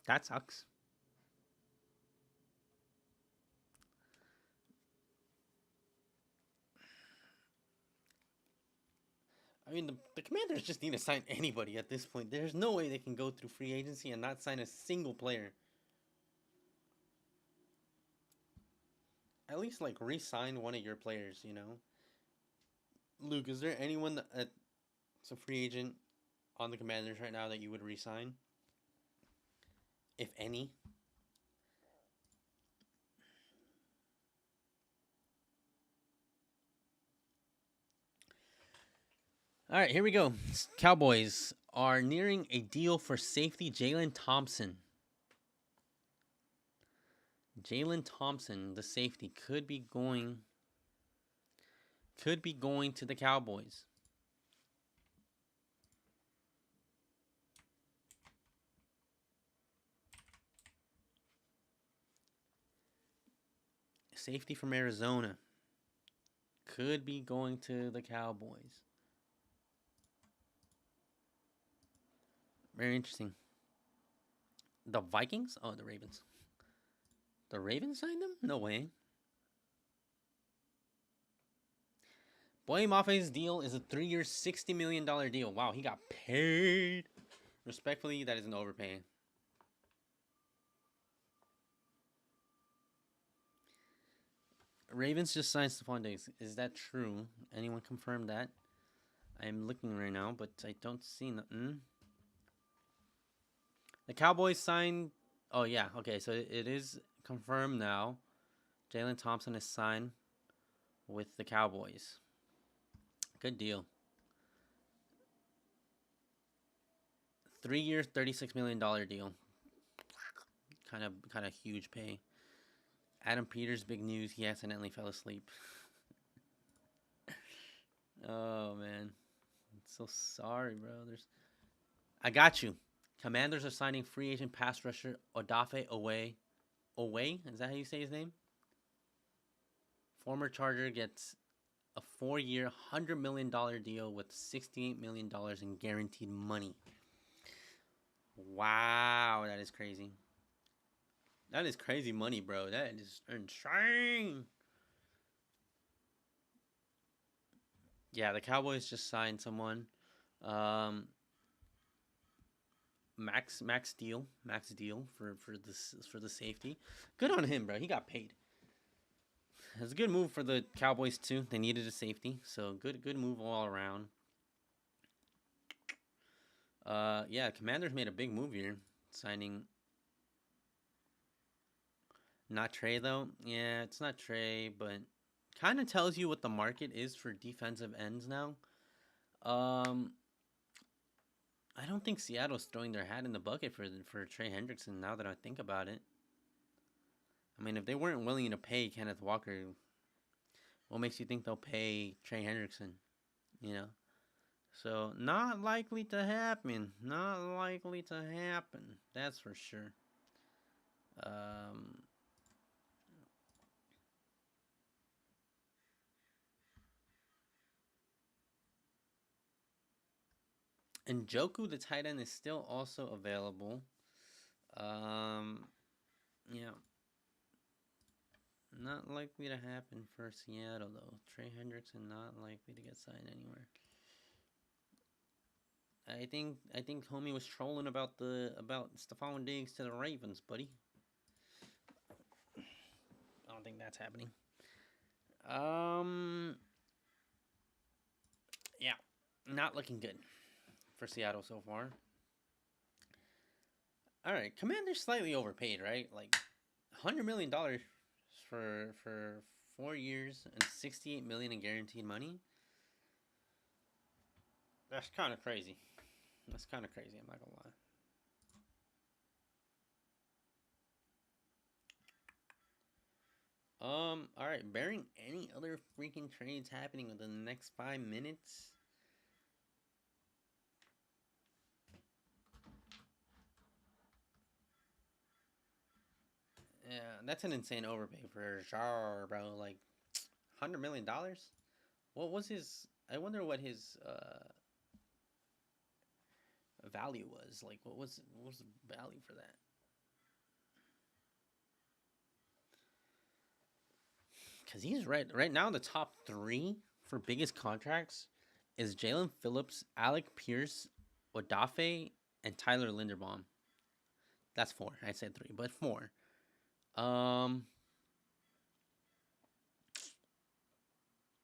That sucks. I mean, the Commanders just need to sign anybody at this point. There's no way they can go through free agency and not sign a single player. At least, like, re-sign one of your players, you know? Luke, is there anyone that's a free agent on the Commanders right now that you would re-sign? If any? All right, here we go. Cowboys are nearing a deal for safety Jalen Thompson. Jalen Thompson, the safety, could be going to the Cowboys. Safety from Arizona could be going to the Cowboys. Very interesting. The Vikings? Oh, the Ravens. The Ravens signed him? No way. Boye Mafe's deal is a 3-year, $60 million deal. Wow, he got paid. Respectfully, that is an overpay. Ravens just signed Stephon Diggs. Is that true? Anyone confirm that? I'm looking right now, but I don't see nothing. The Cowboys signed... Oh, yeah. Okay, so it is confirmed now. Jalen Thompson is signed with the Cowboys. Good deal. 3 years, $36 million deal. Kind of huge pay. Adam Peters, big news. He accidentally fell asleep. Oh, man. I'm so sorry, bro. I got you. Commanders are signing free agent pass rusher Odafe Oweh. Oweh? Is that how you say his name? Former Charger gets a 4-year, $100 million deal with $68 million in guaranteed money. Wow, that is crazy. That is crazy money, bro. That is insane. Yeah, the Cowboys just signed someone. Max deal for the safety. Good on him, bro. He got paid. It's a good move for the Cowboys too. They needed a safety, so good move all around. Yeah, Commanders made a big move here, signing. Not Trey though. Yeah, it's not Trey, but kind of tells you what the market is for defensive ends now. I don't think Seattle's throwing their hat in the bucket for Trey Hendrickson now that I think about it. I mean, if they weren't willing to pay Kenneth Walker, what makes you think they'll pay Trey Hendrickson? You know? So, not likely to happen. Not likely to happen. That's for sure. And Njoku, the tight end, is still also available. Yeah. Not likely to happen for Seattle, though. Trey Hendrickson not likely to get signed anywhere. I think homie was trolling about Stephon Diggs to the Ravens, buddy. I don't think that's happening. Yeah, not looking good for Seattle so far. All right, Commander's slightly overpaid, right? Like $100 million for 4 years and 68 million in guaranteed money. That's kind of crazy. That's kind of crazy. I'm not gonna lie. All right. Bearing any other freaking trades happening within the next 5 minutes. Yeah, that's an insane overpay for Jar, bro. Like $100 million. What was his? I wonder what his value was. Like, what was the value for that? Because he's right now. The top three for biggest contracts is Jalen Phillips, Alec Pierce, Odafe, and Tyler Linderbaum. That's four. I said three, but four. Um,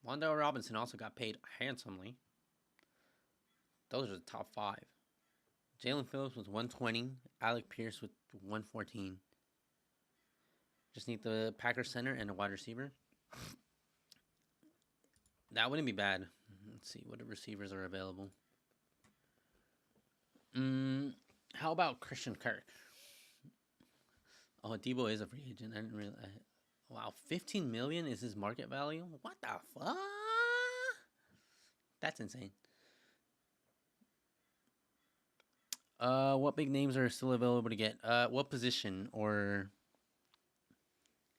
Wandale Robinson also got paid handsomely. Those are the top five. Jalen Phillips with 120, Alec Pierce with 114. Just need the Packers center and a wide receiver. That wouldn't be bad. Let's see what receivers are available. How about Christian Kirk? Oh, Debo is a free agent. I didn't really. Wow, 15 million is his market value. What the fuck? That's insane. What big names are still available to get? What position or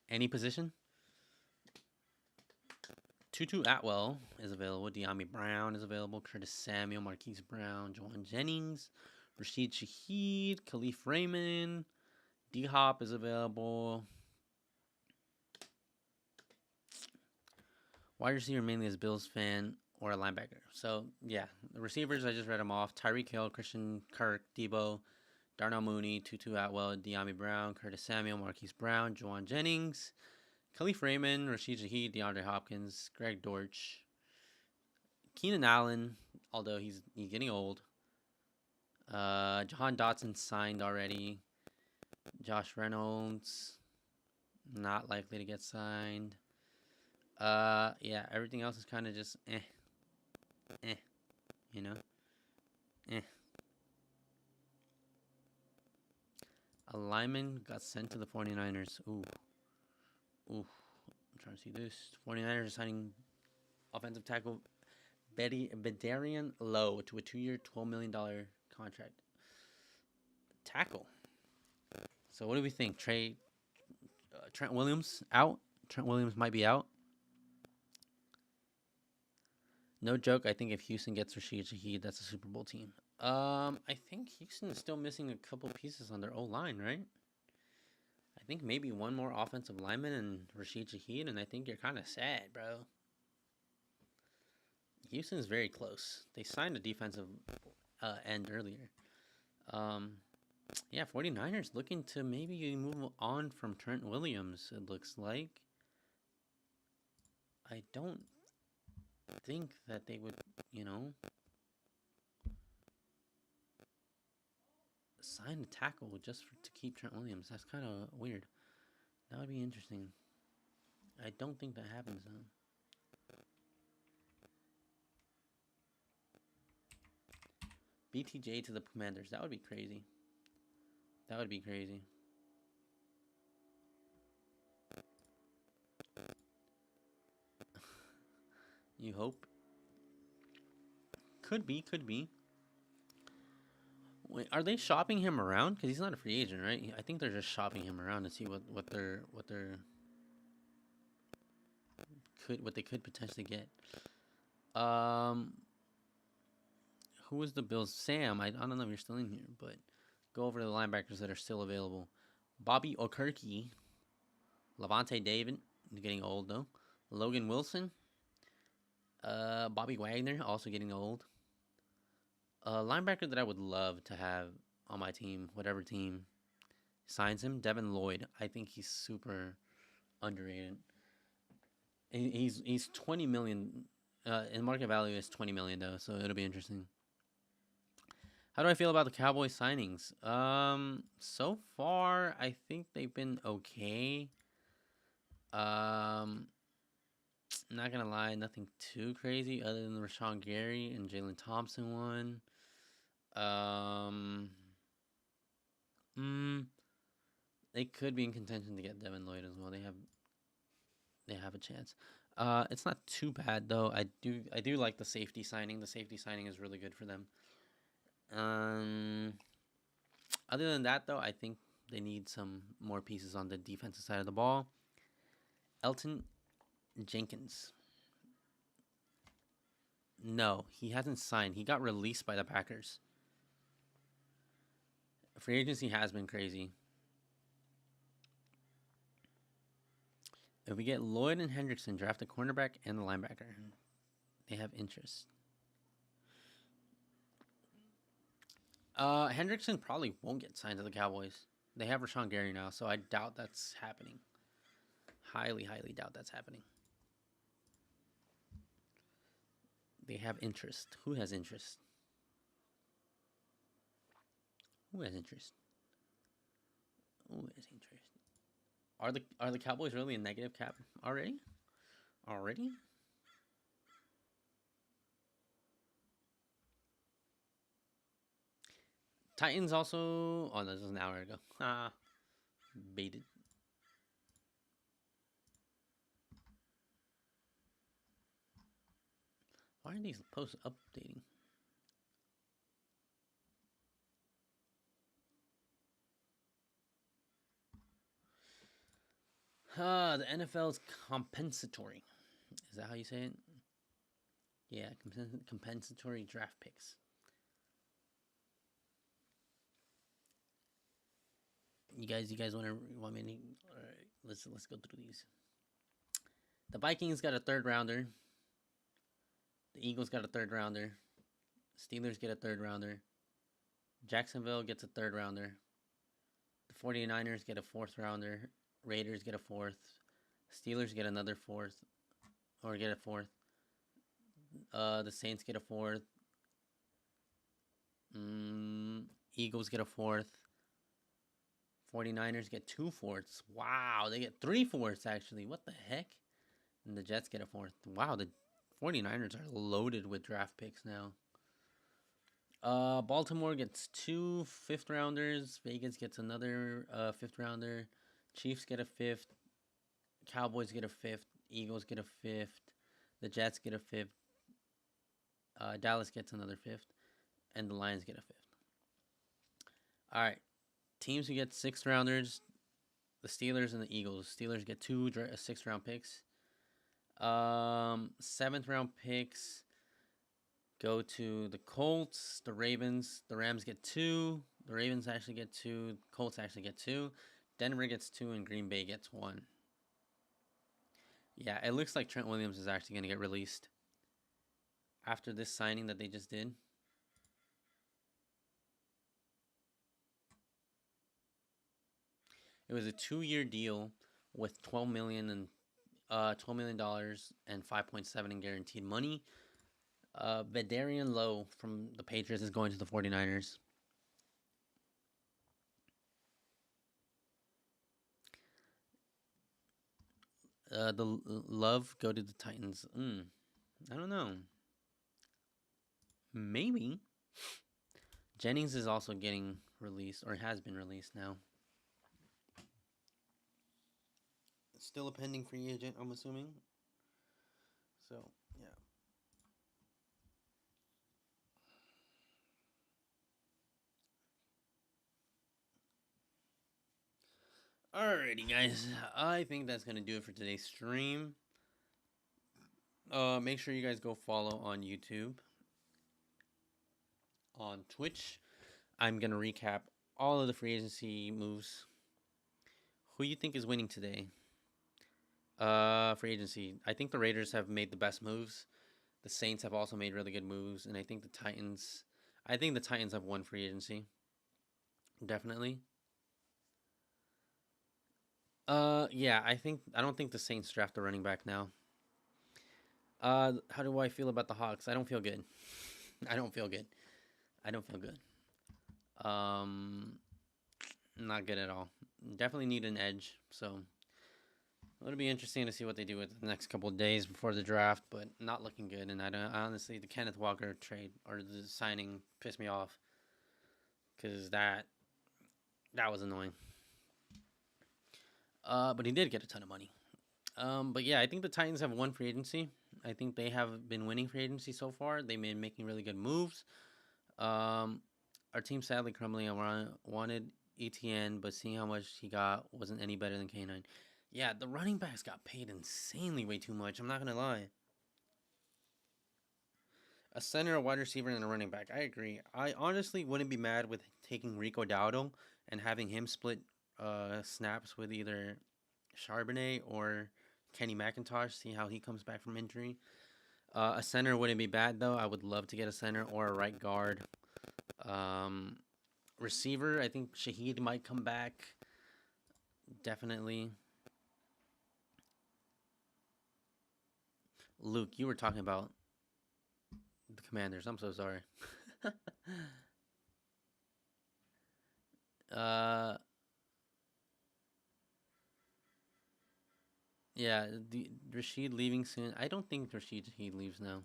any position? Tutu Atwell is available. De'Ami Brown is available. Curtis Samuel, Marquise Brown, Juwan Jennings, Rashid Shaheed, Khalif Raymond, D Hop is available. Wide receiver mainly as Bills fan or a linebacker. So yeah, the receivers I just read them off: Tyreek Hill, Christian Kirk, Debo, Darnell Mooney, Tutu Atwell, De'Ami Brown, Curtis Samuel, Marquise Brown, Juwan Jennings, Khalif Raymond, Rashid Shaheed, DeAndre Hopkins, Greg Dortch, Keenan Allen, although he's getting old. Jahan Dotson signed already. Josh Reynolds, not likely to get signed. Yeah, everything else is kind of just you know, eh. A lineman got sent to the 49ers. Ooh. I'm trying to see this. 49ers are signing offensive tackle Bedarian Lowe to a 2-year, $12 million contract. Tackle. So what do we think? Trent Williams out? Trent Williams might be out. No joke. I think if Houston gets Rashid Shaheed, that's a Super Bowl team. I think Houston is still missing a couple pieces on their O-line, right? I think maybe one more offensive lineman and Rashid Shaheed, and I think you're kind of sad, bro. Houston's very close. They signed a defensive end earlier. Yeah, 49ers looking to maybe move on from Trent Williams, it looks like. I don't think that they would, sign a tackle just to keep Trent Williams. That's kind of weird. That would be interesting. I don't think that happens, though. BTJ to the Commanders. That would be crazy. That would be crazy. You hope? Could be. Wait, are they shopping him around? Because he's not a free agent, right? I think they're just shopping him around to see what they could potentially get. Who was the Bills? Sam. I don't know if you're still in here, but go over the linebackers that are still available. Bobby Okereke, Levante David, getting old though. Logan Wilson, Bobby Wagner, also getting old. A linebacker that I would love to have on my team, whatever team signs him, Devin Lloyd. I think he's super underrated. He's 20 million. In market value is 20 million though, so it'll be interesting. How How do I feel about the Cowboys signings? So far I think they've been okay. Um, not gonna lie, nothing too crazy other than the Rashawn Gary and Jalen Thompson one. Um, mm, they could be in contention to get Devin Lloyd as well. They have a chance. It's not too bad though. I do like the safety signing. The safety signing is really good for them. Um, Other than that though, I think they need some more pieces on the defensive side of the ball. Elton Jenkins. No, he hasn't signed. He got released by the Packers. Free agency has been crazy. If we get Lloyd and Hendrickson, draft the cornerback and the linebacker. They have interest. Hendrickson probably won't get signed to the Cowboys. They have Rashawn Gary now, so I doubt that's happening. Highly, highly doubt that's happening. They have interest. Who has interest? Who has interest? Who has interest? Are the Cowboys really in negative cap already? Already? Titans also. Oh, this was an hour ago. Ah, baited. Why are these posts updating? The NFL's compensatory. Is that how you say it? Yeah, compensatory draft picks. You guys want me to? All right, let's go through these. The Vikings got a third rounder. The Eagles got a third rounder. Steelers get a third rounder. Jacksonville gets a third rounder. The 49ers get a fourth rounder. Raiders get a fourth. Steelers get another fourth. Or get a fourth. The Saints get a fourth. Eagles get a fourth. 49ers get 2 fourths. Wow, they get 3 fourths actually. What the heck? And the Jets get a fourth. Wow, the 49ers are loaded with draft picks now. Baltimore gets 2 fifth rounders. Vegas gets another 5th rounder. Chiefs get a 5th. Cowboys get a 5th. Eagles get a 5th. The Jets get a 5th. Dallas gets another 5th. And the Lions get a 5th. All right. Teams who get 6th rounders, the Steelers and the Eagles. Steelers get 2 6th round picks. 7th round picks go to the Colts, the Ravens. The Rams get 2. The Ravens actually get 2. Colts actually get 2. Denver gets 2 and Green Bay gets 1. Yeah, it looks like Trent Williams is actually going to get released after this signing that they just did. It was a 2-year deal with $12 million and $12 million and 5.7 in guaranteed money. Vedarian Lowe from the Patriots is going to the 49ers. The Love go to the Titans. I don't know. Maybe. Jennings is also getting released, or has been released now. Still a pending free agent, I'm assuming. So, yeah. Alrighty, guys. I think that's going to do it for today's stream. Make sure you guys go follow on YouTube. On Twitch. I'm going to recap all of the free agency moves. Who you think is winning today? Free agency. I think the Raiders have made the best moves. The Saints have also made really good moves. And I think the Titans have won free agency. Definitely. Yeah, I don't think the Saints draft a running back now. How do I feel about the Hawks? I don't feel good. I don't feel good. Um, not good at all. Definitely need an edge. So it'll be interesting to see what they do with the next couple of days before the draft, but not looking good. And I honestly, the Kenneth Walker trade or the signing pissed me off because that was annoying. But he did get a ton of money. But yeah, I think the Titans have won free agency. I think they have been winning free agency so far. They've been making really good moves. Um, our team sadly crumbling. I wanted ETN, but seeing how much he got wasn't any better than K9. Yeah, the running backs got paid insanely way too much. I'm not gonna lie. A center, a wide receiver, and a running back. I agree. I honestly wouldn't be mad with taking Rico Dowdle and having him split snaps with either Charbonnet or Kenny McIntosh. See how he comes back from injury. A center wouldn't be bad though. I would love to get a center or a right guard. Um, Receiver, I think Shaheed might come back. Definitely. Luke, you were talking about the Commanders. I'm so sorry. uh, yeah, the Rashid leaving soon. I don't think Rashid he leaves now.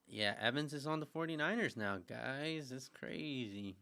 Yeah, Evans is on the 49ers now, guys. It's crazy.